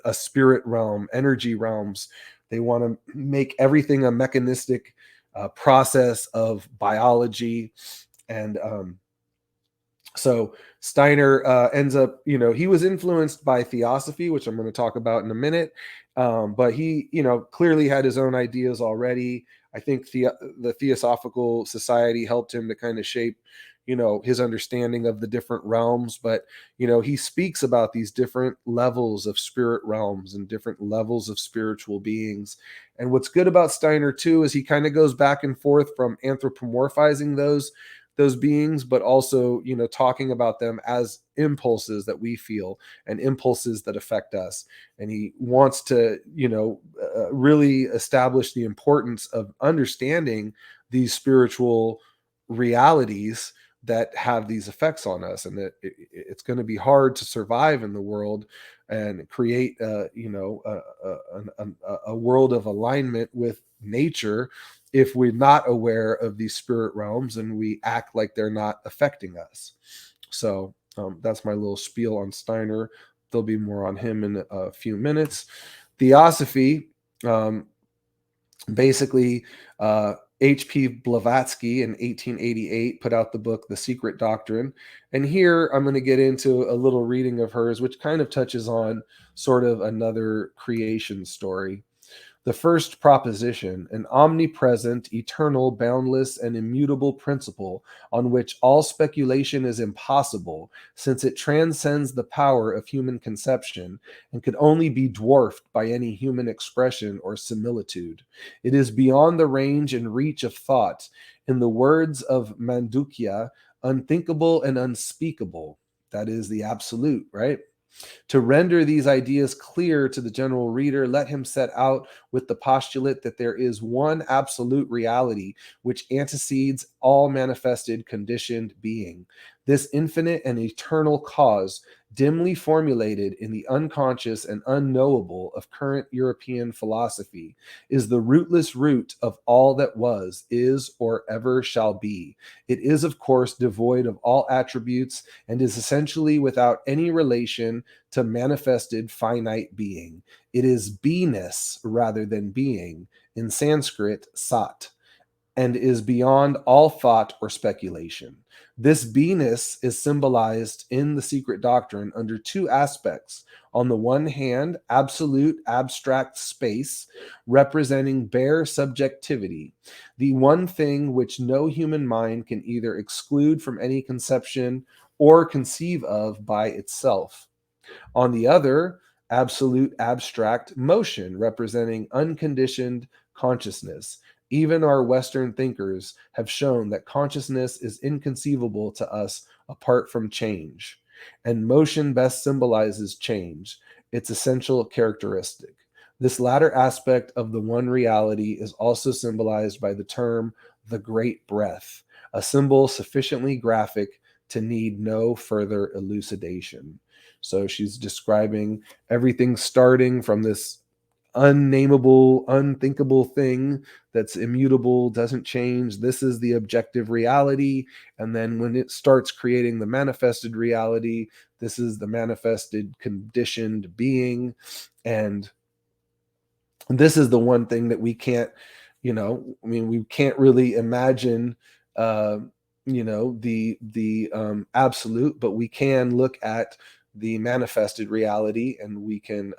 a spirit realm, energy realms. They want to make everything a mechanistic process of biology. And so Steiner ends up, he was influenced by Theosophy, which I'm going to talk about in a minute. But he, clearly had his own ideas already. I think the Theosophical Society helped him to kind of shape, his understanding of the different realms. But, he speaks about these different levels of spirit realms and different levels of spiritual beings. And what's good about Steiner too is he kind of goes back and forth from anthropomorphizing those beings, but also, talking about them as impulses that we feel and impulses that affect us. And he wants to, really establish the importance of understanding these spiritual realities that have these effects on us, and that it's going to be hard to survive in the world and create, a world of alignment with nature if we're not aware of these spirit realms and we act like they're not affecting us. So that's my little spiel on Steiner. There'll be more on him in a few minutes. Theosophy, basically, H.P. Blavatsky in 1888 put out the book The Secret Doctrine. And here I'm going to get into a little reading of hers, which kind of touches on sort of another creation story. The first proposition: an omnipresent, eternal, boundless, and immutable principle on which all speculation is impossible, since it transcends the power of human conception and could only be dwarfed by any human expression or similitude. It is beyond the range and reach of thought. In the words of Mandukia, unthinkable and unspeakable. That is the absolute, right? To render these ideas clear to the general reader, let him set out with the postulate that there is one absolute reality which antecedes all manifested conditioned being. This infinite and eternal cause, dimly formulated in the unconscious and unknowable of current European philosophy, is the rootless root of all that was, is, or ever shall be. It is, of course, devoid of all attributes and is essentially without any relation to manifested finite being. It is beingness rather than being, in Sanskrit, sat. and is beyond all thought or speculation. This beingness is symbolized in the Secret Doctrine under two aspects. On the one hand, absolute abstract space, representing bare subjectivity, the one thing which no human mind can either exclude from any conception or conceive of by itself. On the other, absolute abstract motion, representing unconditioned consciousness. Even our Western thinkers have shown that consciousness is inconceivable to us apart from change, and motion best symbolizes change, its essential characteristic. This latter aspect of the one reality is also symbolized by the term the great breath, a symbol sufficiently graphic to need no further elucidation. So she's describing everything starting from this unnameable, unthinkable thing that's immutable, doesn't change. This is the objective reality. And then when it starts creating the manifested reality, this is the manifested conditioned being. And this is the one thing that we can't, we can't really imagine, the absolute, but we can look at the manifested reality, and we can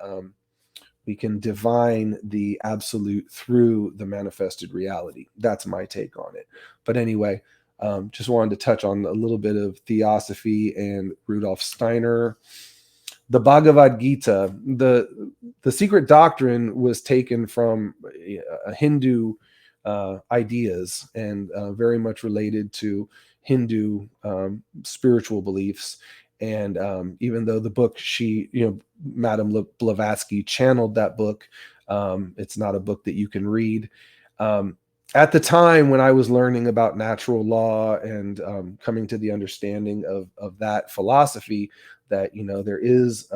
divine the absolute through the manifested reality. That's my take on it. But anyway, just wanted to touch on a little bit of theosophy and Rudolf Steiner. The Bhagavad Gita, the Secret Doctrine was taken from Hindu ideas, and very much related to Hindu spiritual beliefs. And even though the book, Madame Blavatsky channeled that book, it's not a book that you can read. At the time when I was learning about natural law and coming to the understanding of that philosophy, that there is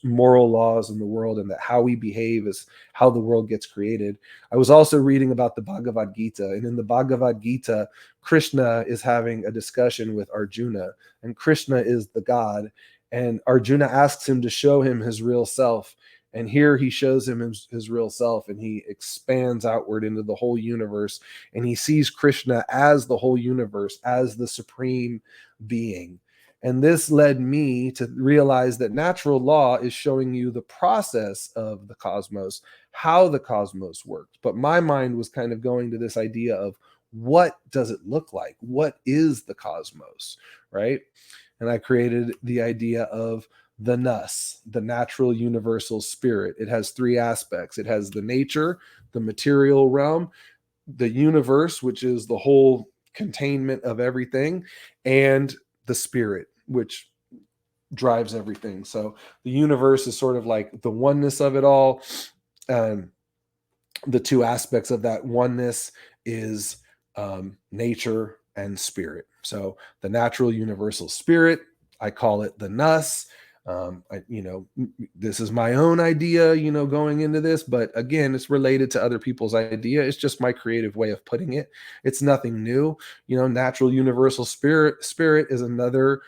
moral laws in the world, and that how we behave is how the world gets created. I was also reading about the Bhagavad Gita, and in the Bhagavad Gita, Krishna is having a discussion with Arjuna, and Krishna is the God, and Arjuna asks him to show him his real self. And here he shows him his real self, and he expands outward into the whole universe, and he sees Krishna as the whole universe, as the supreme being. And this led me to realize that natural law is showing you the process of the cosmos, how the cosmos works. But my mind was kind of going to this idea of, what does it look like? What is the cosmos, right? And I created the idea of the Nus, the natural universal spirit. It has three aspects. It has the nature, the material realm, the universe, which is the whole containment of everything, and the spirit, which drives everything. So the universe is sort of like the oneness of it all. The two aspects of that oneness is nature and spirit. So the natural universal spirit, I call it the Nus. This is my own idea, going into this, but again, it's related to other people's idea. It's just my creative way of putting it. It's nothing new. Natural universal spirit is another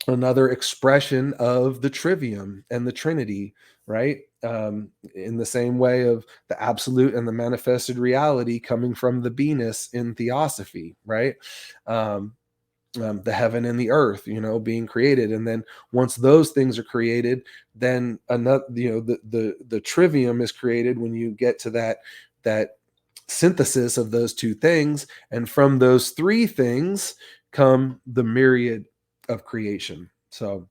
expression of the trivium and the Trinity, right? In the same way of the absolute and the manifested reality coming from the beingness in theosophy, right? The heaven and the earth, being created, and then once those things are created, then another, the trivium is created when you get to that synthesis of those two things, and from those three things come the myriad of creation. So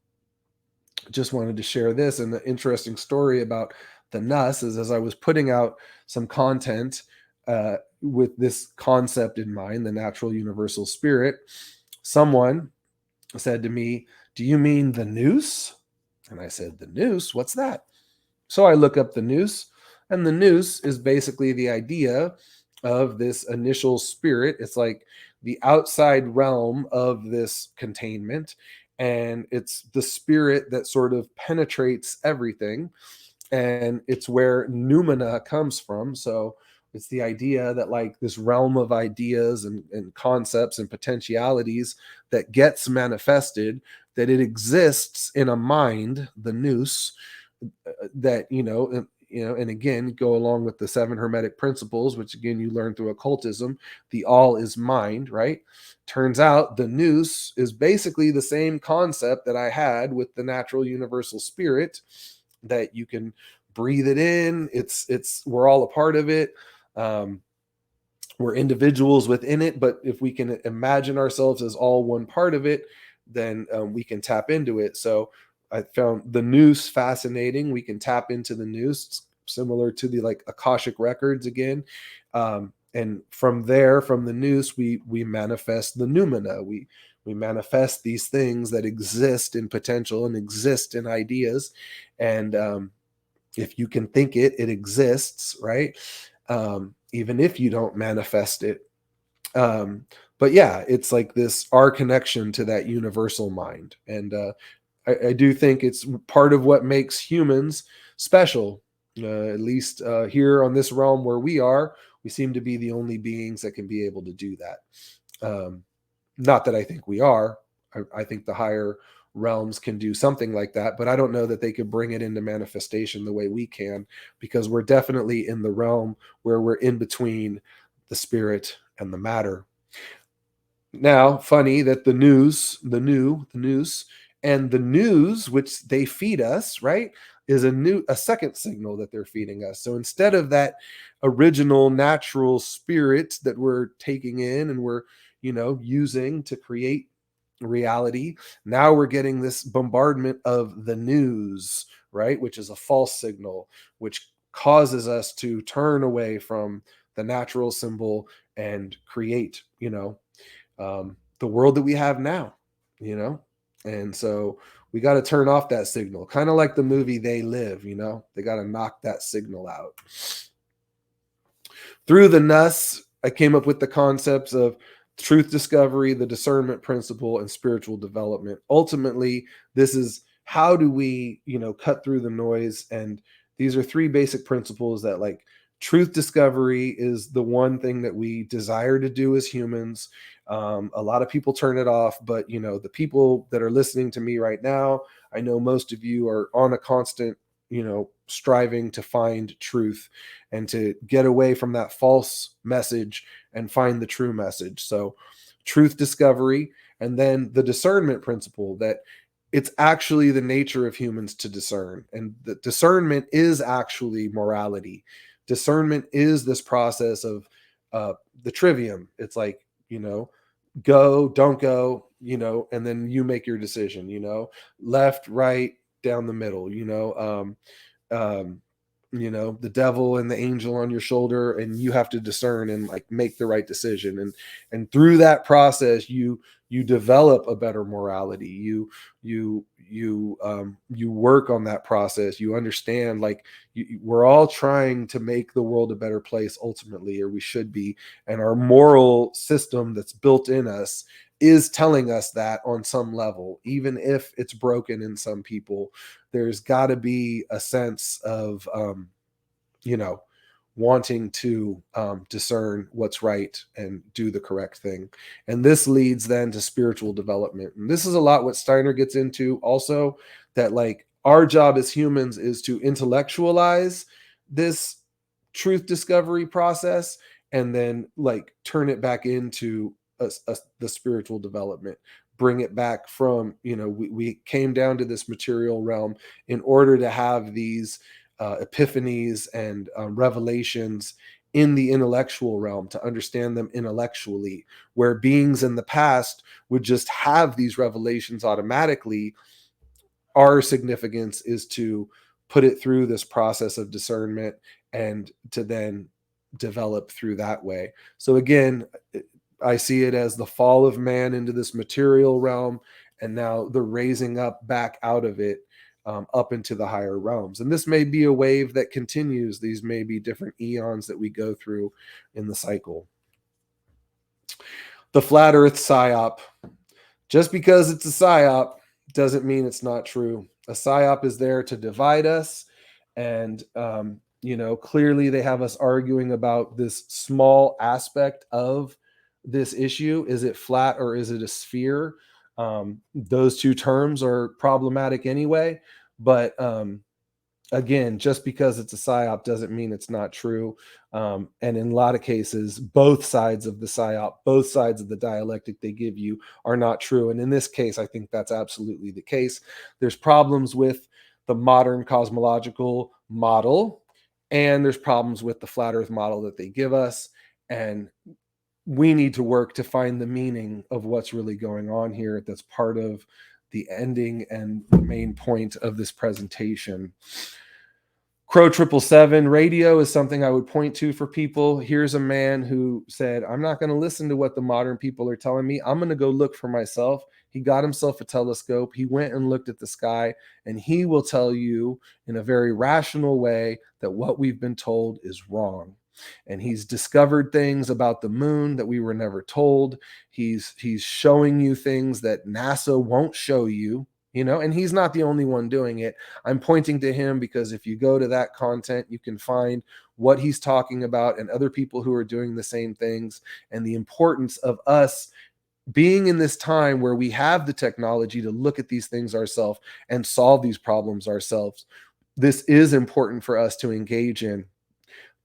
just wanted to share this. And the interesting story about the Nus is, as I was putting out some content with this concept in mind, the natural universal spirit, someone said to me, "Do you mean the noose?" And I said, "The noose? What's that?" So I look up the noose, and the noose is basically the idea of this initial spirit. It's like the outside realm of this containment, and it's the spirit that sort of penetrates everything, and it's where noumena comes from. So it's the idea that, like, this realm of ideas and concepts and potentialities that gets manifested, that it exists in a mind, the nous, that and again, go along with the 7 Hermetic principles, which again you learn through occultism. The all is mind, right? Turns out the nous is basically the same concept that I had with the natural universal spirit, that you can breathe it in. We're all a part of it. We're individuals within it, but if we can imagine ourselves as all one part of it, then we can tap into it. So I found the nous fascinating. We can tap into the nous, similar to the like Akashic records again. And from there, from the nous, we manifest the noumena. We manifest these things that exist in potential and exist in ideas. And if you can think it, it exists, right? Even if you don't manifest it. But yeah, it's like this, our connection to that universal mind. And I do think it's part of what makes humans special, at least here on this realm where we are. We seem to be the only beings that can be able to do that. Not that I think we are. I think the higher realms can do something like that, but I don't know that they could bring it into manifestation the way we can, because we're definitely in the realm where we're in between the spirit and the matter. Now, funny that the nous, and the nous, which they feed us, right, is a second signal that they're feeding us. So instead of that original natural spirit that we're taking in and we're, using to create reality, now we're getting this bombardment of the nous, right, which is a false signal, which causes us to turn away from the natural symbol and create, the world that we have now, and so we got to turn off that signal, kind of like the movie They Live. They got to knock that signal out. Through the nous, I came up with the concepts of truth discovery, the discernment principle, and spiritual development. Ultimately, this is how do we, cut through the noise. And these are 3 basic principles that, like, truth discovery is the one thing that we desire to do as humans. A lot of people turn it off, but the people that are listening to me right now, I know most of you are on a constant, striving to find truth and to get away from that false message and find the true message. So truth discovery, and then the discernment principle, that it's actually the nature of humans to discern. And the discernment is actually morality. Discernment is this process of the trivium. It's like, go, don't go, and then you make your decision, left, right, down the middle, the devil and the angel on your shoulder, and you have to discern and like make the right decision. And through that process, you develop a better morality. You work on that process. You understand, like, we're all trying to make the world a better place ultimately, or we should be. And our moral system that's built in us is telling us that on some level, even if it's broken in some people. There's got to be a sense of, wanting to discern what's right and do the correct thing. And this leads then to spiritual development. And this is a lot what Steiner gets into also, that like our job as humans is to intellectualize this truth discovery process and then like turn it back into the spiritual development, bring it back from, we came down to this material realm in order to have these epiphanies and revelations in the intellectual realm, to understand them intellectually, where beings in the past would just have these revelations automatically. Our significance is to put it through this process of discernment and to then develop through that way. So again, I see it as the fall of man into this material realm, and now the raising up back out of it, up into the higher realms. And this may be a wave that continues. These may be different eons that we go through in the cycle. The flat earth psyop. Just because it's a psyop doesn't mean it's not true. A psyop is there to divide us. And, clearly they have us arguing about this small aspect of this issue. Is it flat or is it a sphere? Those 2 terms are problematic anyway, but again, just because it's a psyop doesn't mean it's not true. And in a lot of cases, both sides of the psyop, both sides of the dialectic they give you are not true. And in this case, I think that's absolutely the case. There's problems with the modern cosmological model, and there's problems with the flat earth model that they give us. And we need to work to find the meaning of what's really going on here. That's part of the ending and the main point of this presentation. Crow 777 radio is something I would point to for people. Here's a man who said, I'm not going to listen to what the modern people are telling me. I'm going to go look for myself. He got himself a telescope. He went and looked at the sky, and he will tell you in a very rational way that what we've been told is wrong. And he's discovered things about the moon that we were never told. He's showing you things that NASA won't show you. And he's not the only one doing it. I'm pointing to him because if you go to that content, you can find what he's talking about and other people who are doing the same things, and the importance of us being in this time where we have the technology to look at these things ourselves and solve these problems ourselves. This is important for us to engage in.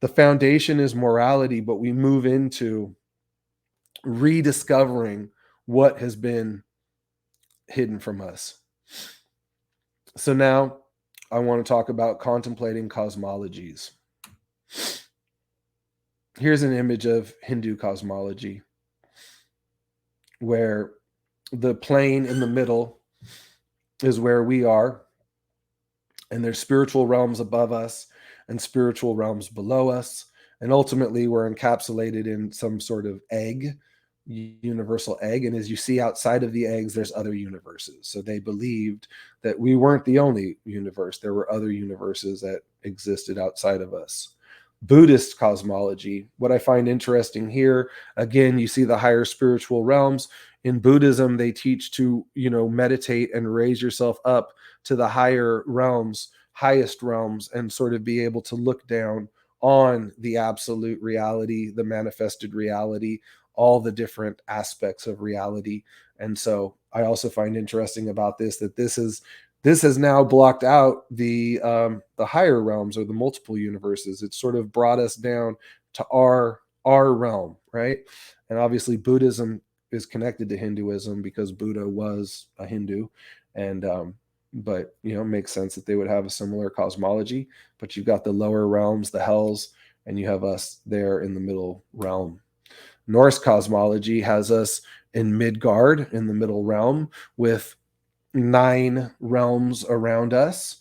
The foundation is morality, but we move into rediscovering what has been hidden from us. So now I want to talk about contemplating cosmologies. Here's an image of Hindu cosmology, where the plane in the middle is where we are, and there's spiritual realms above us and spiritual realms below us, and ultimately we're encapsulated in some sort of egg, universal egg. And as you see outside of the eggs, there's other universes. So they believed that we weren't the only universe. There were other universes that existed outside of us. Buddhist cosmology, what I find interesting here, again, you see the higher spiritual realms. In Buddhism, they teach to, meditate and raise yourself up to the higher realms, highest realms, and sort of be able to look down on the absolute reality, the manifested reality, all the different aspects of reality. And so I also find interesting about this that this has now blocked out the higher realms or the multiple universes. It's sort of brought us down to our realm, right? And obviously Buddhism is connected to Hinduism because Buddha was a Hindu, and but it makes sense that they would have a similar cosmology. But you've got the lower realms, the hells, and you have us there in the middle realm. Norse cosmology has us in Midgard in the middle realm with 9 realms around us.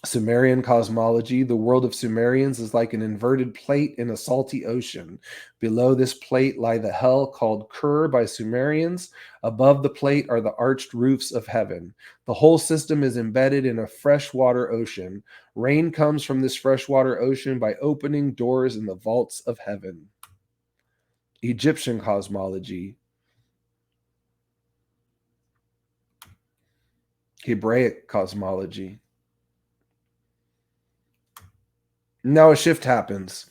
Sumerian cosmology, the world of Sumerians is like an inverted plate in a salty ocean. Below this plate lie the hell called Kur by Sumerians. Above the plate are the arched roofs of heaven. The whole system is embedded in a freshwater ocean. Rain comes from this freshwater ocean by opening doors in the vaults of heaven. Egyptian cosmology. Hebraic cosmology. Now a shift happens.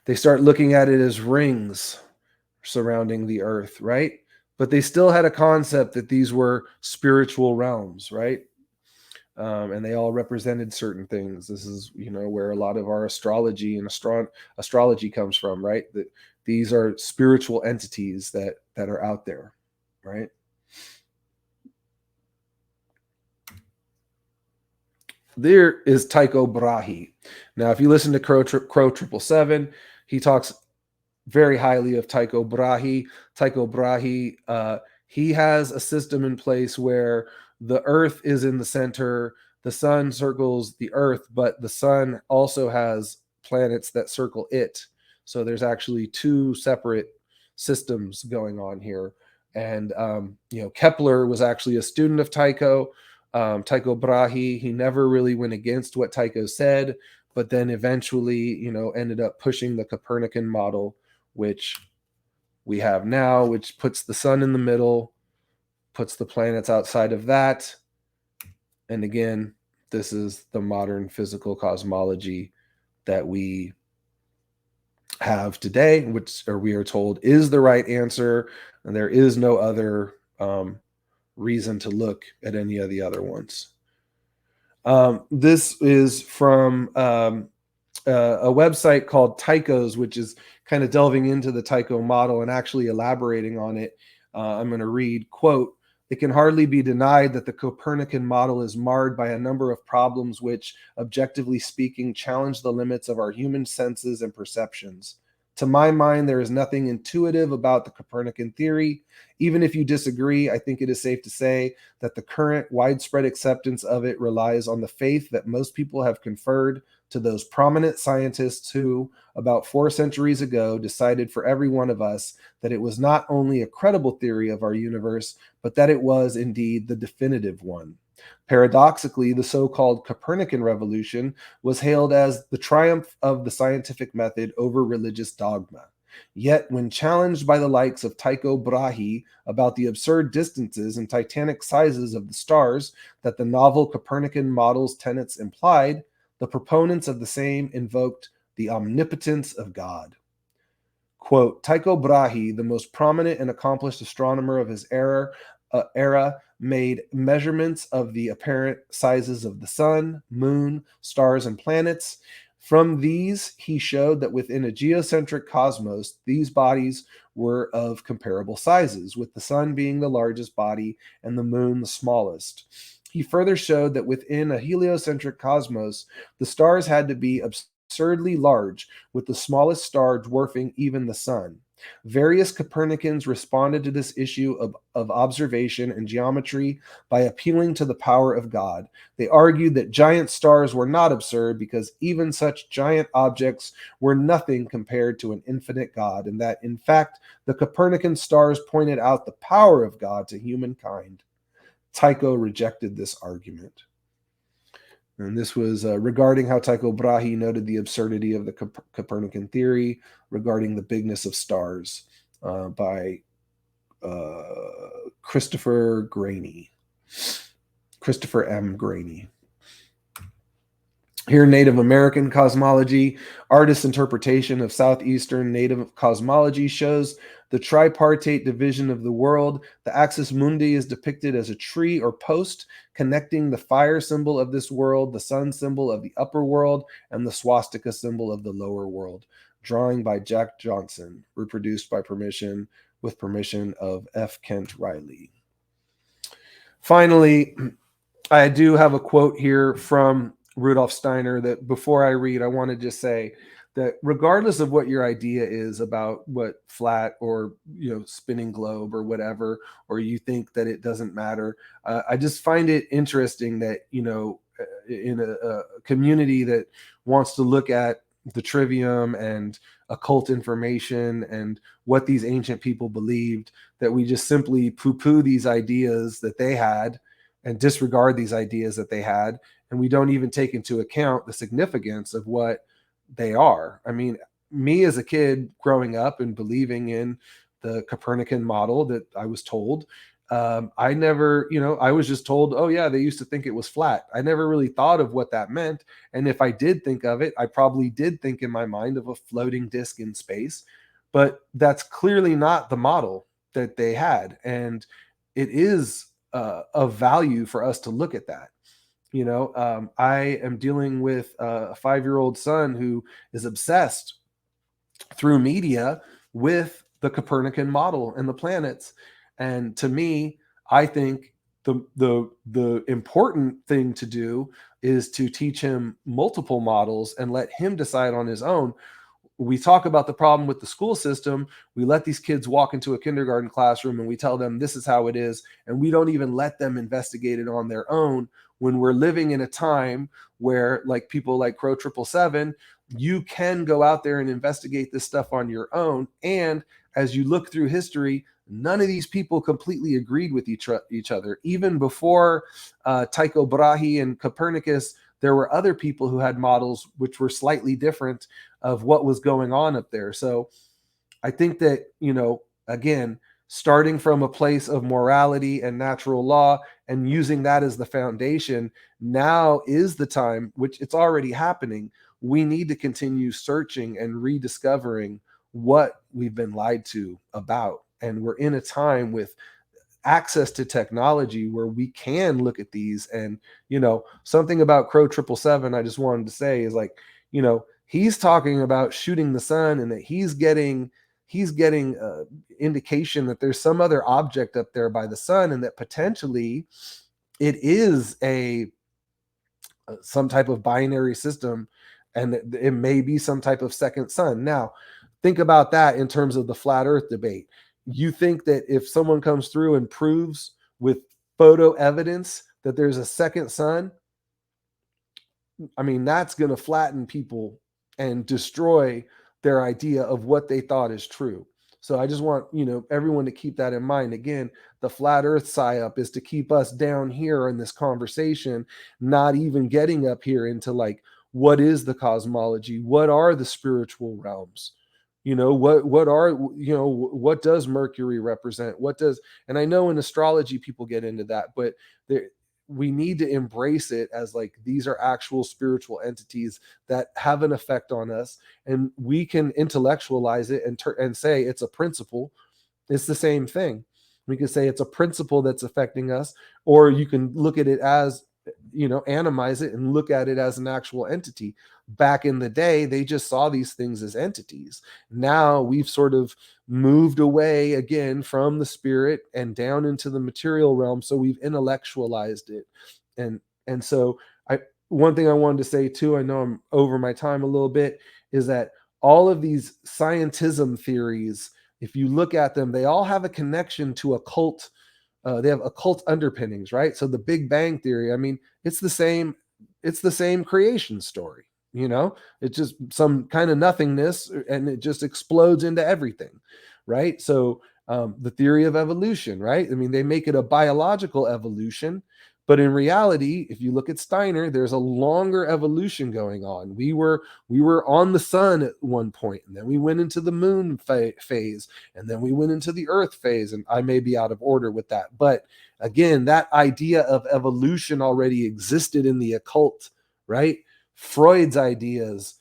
They start looking at it as rings surrounding the earth, right? But they still had a concept that these were spiritual realms, right? And they all represented certain things. This is, where a lot of our astrology and astrology comes from, right? That these are spiritual entities that are out there, right? There is Tycho Brahe. Now, if you listen to Crow 777, he talks very highly of Tycho Brahe. Tycho Brahe, he has a system in place where the Earth is in the center, the sun circles the Earth, but the sun also has planets that circle it. So there's actually 2 separate systems going on here. And Kepler was actually a student of Tycho. Tycho Brahe, he never really went against what Tycho said, but then eventually, ended up pushing the Copernican model, which we have now, which puts the sun in the middle, puts the planets outside of that. And again, this is the modern physical cosmology that we have today, which we are told is the right answer, and there is no other reason to look at any of the other ones. This is from a website called Tycho's, which is kind of delving into the Tycho model and actually elaborating on it. I'm going to read, quote, "It can hardly be denied that the Copernican model is marred by a number of problems which, objectively speaking, challenge the limits of our human senses and perceptions. To my mind, there is nothing intuitive about the Copernican theory. Even if you disagree, I think it is safe to say that the current widespread acceptance of it relies on the faith that most people have conferred to those prominent scientists who, about 4 centuries ago, decided for every one of us that it was not only a credible theory of our universe, but that it was indeed the definitive one. Paradoxically, the so-called Copernican revolution was hailed as the triumph of the scientific method over religious dogma. Yet, when challenged by the likes of Tycho Brahe about the absurd distances and titanic sizes of the stars that the novel Copernican model's tenets implied, the proponents of the same invoked the omnipotence of God. Quote, Tycho Brahe, the most prominent and accomplished astronomer of his era, made measurements of the apparent sizes of the sun, moon, stars, and planets. From these, he showed that within a geocentric cosmos, these bodies were of comparable sizes, with the sun being the largest body and the moon the smallest. He further showed that within a heliocentric cosmos, the stars had to be absurdly large, with the smallest star dwarfing even the sun. Various Copernicans responded to this issue of observation and geometry by appealing to the power of God. They argued that giant stars were not absurd because even such giant objects were nothing compared to an infinite God, and that, in fact, the Copernican stars pointed out the power of God to humankind. Tycho rejected this argument. And this was regarding how Tycho Brahe noted the absurdity of the Copernican theory regarding the bigness of stars by Christopher M. Graney. Here, Native American cosmology, artist's interpretation of Southeastern Native cosmology shows the tripartite division of the world. The axis mundi is depicted as a tree or post connecting the fire symbol of this world, the sun symbol of the upper world, and the swastika symbol of the lower world. Drawing by Jack Johnson, reproduced by permission with permission of F. Kent Riley. Finally, I do have a quote here from Rudolf Steiner that before I read, I want to just say that regardless of what your idea is about what flat or spinning globe or whatever, or you think that it doesn't matter, I just find it interesting that in a community that wants to look at the trivium and occult information and what these ancient people believed, that we just simply poo-poo these ideas that they had and disregard these ideas that they had, and we don't even take into account the significance of what they are. I mean, me as a kid growing up and believing in the Copernican model that I was told, I never, I was just told, oh yeah, they used to think it was flat. I never really thought of what that meant. And if I did think of it, I probably did think in my mind of a floating disk in space, but that's clearly not the model that they had. And it is of value for us to look at that. I am dealing with a 5-year-old son who is obsessed through media with the Copernican model and the planets. And to me, I think the important thing to do is to teach him multiple models and let him decide on his own. We talk about the problem with the school system. We let these kids walk into a kindergarten classroom and we tell them this is how it is, and we don't even let them investigate it on their own, when we're living in a time where, like people like Crow 777, you can go out there and investigate this stuff on your own. And as you look through history, none of these people completely agreed with each other. Even before Tycho Brahe and Copernicus, there were other people who had models which were slightly different of what was going on up there. So I think that, again, starting from a place of morality and natural law and using that as the foundation, now is the time, which it's already happening. We need to continue searching and rediscovering what we've been lied to about. And we're in a time with access to technology where we can look at these. And something about Crow 777 I just wanted to say is like, he's talking about shooting the sun, and that he's getting indication that there's some other object up there by the sun, and that potentially it is some type of binary system, and it may be some type of second sun. Now, think about that in terms of the flat earth debate. You think that if someone comes through and proves with photo evidence that there's a second sun, I mean, that's going to flatten people and destroy their idea of what they thought is true. So I just want, everyone to keep that in mind. Again, the flat earth psyop is to keep us down here in this conversation, not even getting up here into like, what is the cosmology? What are the spiritual realms? What does Mercury represent? And I know in astrology people get into that, but we need to embrace it as like, these are actual spiritual entities that have an effect on us, and we can intellectualize it and say it's a principle. It's the same thing. We can say it's a principle that's affecting us, or you can look at it as, animize it and look at it as an actual entity. Back in the day, they just saw these things as entities. Now we've sort of moved away again from the spirit and down into the material realm. So we've intellectualized it. And so one thing I wanted to say too, I know I'm over my time a little bit, is that all of these scientism theories, if you look at them, they all have a connection to occult. They have occult underpinnings, right? So the Big Bang Theory, I mean, it's the same creation story. It's just some kind of nothingness, and it just explodes into everything, right? So the theory of evolution, right? I mean, they make it a biological evolution, but in reality, if you look at Steiner, there's a longer evolution going on. We were on the sun at one point, and then we went into the moon phase, and then we went into the earth phase. And I may be out of order with that, but again, that idea of evolution already existed in the occult, right? Freud's ideas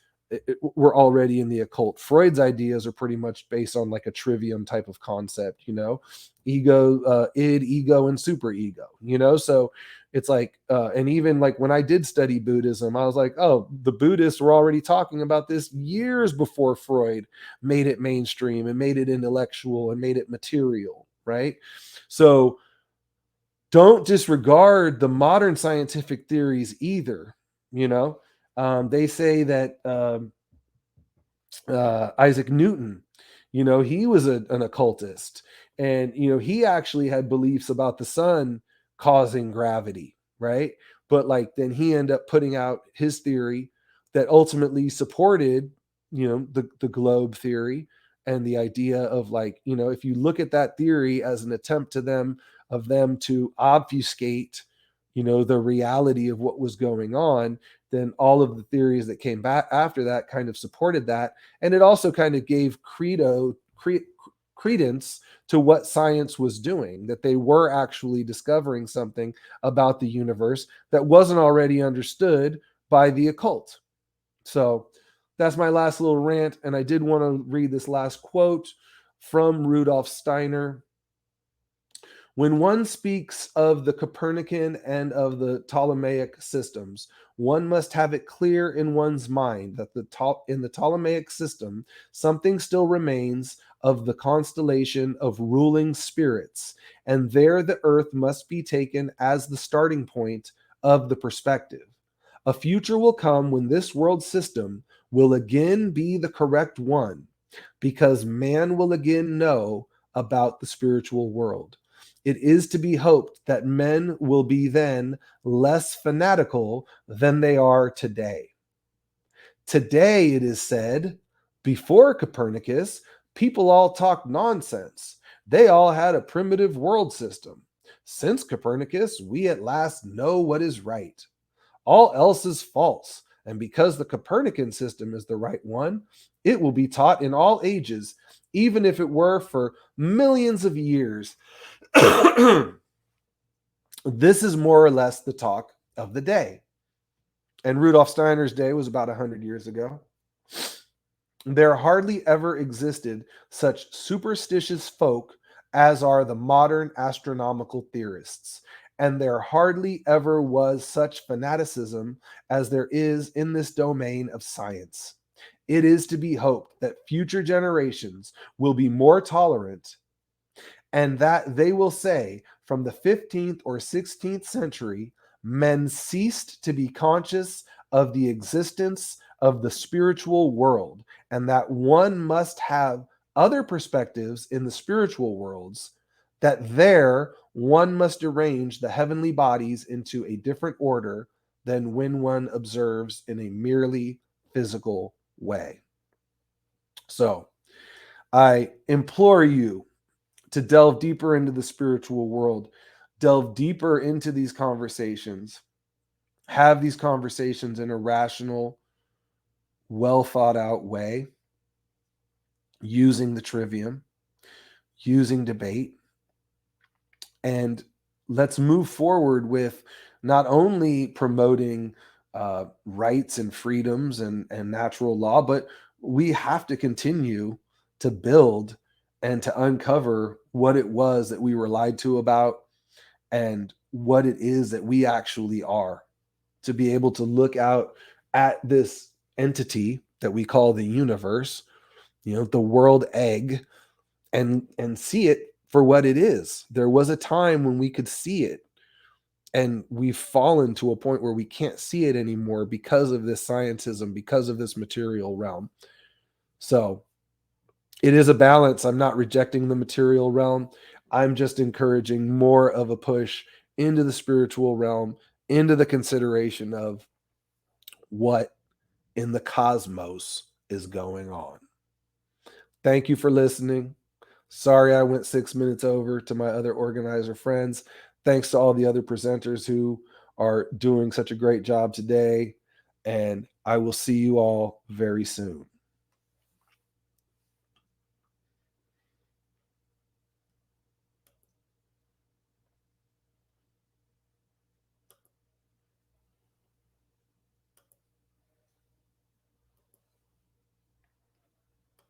were already in the occult. Freud's ideas are pretty much based on like a trivium type of concept, ego, id, ego, and super ego, so it's like, and even like when I did study Buddhism, I was like, oh, the Buddhists were already talking about this years before Freud made it mainstream and made it intellectual and made it material, right? So don't disregard the modern scientific theories either. They say that Isaac Newton, he was an occultist, and he actually had beliefs about the sun causing gravity, right? But like then he ended up putting out his theory that ultimately supported the globe theory, and the idea of like, if you look at that theory as an attempt to them to obfuscate the reality of what was going on, then all of the theories that came back after that kind of supported that. And it also kind of gave credence to what science was doing, that they were actually discovering something about the universe that wasn't already understood by the occult. So that's my last little rant. And I did want to read this last quote from Rudolf Steiner. When one speaks of the Copernican and of the Ptolemaic systems, one must have it clear in one's mind that in the Ptolemaic system, something still remains of the constellation of ruling spirits, and there the earth must be taken as the starting point of the perspective. A future will come when this world system will again be the correct one, because man will again know about the spiritual world. It is to be hoped that men will be then less fanatical than they are today. Today, it is said, before Copernicus, people all talked nonsense. They all had a primitive world system. Since Copernicus, we at last know what is right. All else is false, and because the Copernican system is the right one, it will be taught in all ages, even if it were for millions of years. This is more or less the talk of the day. And Rudolf Steiner's day was about 100 years ago. There hardly ever existed such superstitious folk as are the modern astronomical theorists. And there hardly ever was such fanaticism as there is in this domain of science. It is to be hoped that future generations will be more tolerant, and that they will say, from the 15th or 16th century, men ceased to be conscious of the existence of the spiritual world, and that one must have other perspectives in the spiritual worlds, that there one must arrange the heavenly bodies into a different order than when one observes in a merely physical way. So I implore you to delve deeper into the spiritual world, delve deeper into these conversations, have these conversations in a rational, well thought out way, using the trivium, using debate, and let's move forward with not only promoting rights and freedoms and natural law, but we have to continue to build and to uncover what it was that we were lied to about and what it is that we actually are, to be able to look out at this entity that we call the universe, the world egg, and see it for what it is. There was a time when we could see it, and we've fallen to a point where we can't see it anymore because of this scientism, because of this material realm. So it is a balance. I'm not rejecting the material realm. I'm just encouraging more of a push into the spiritual realm, into the consideration of what in the cosmos is going on. Thank you for listening. Sorry I went 6 minutes over to my other organizer friends. Thanks to all the other presenters who are doing such a great job today. And I will see you all very soon.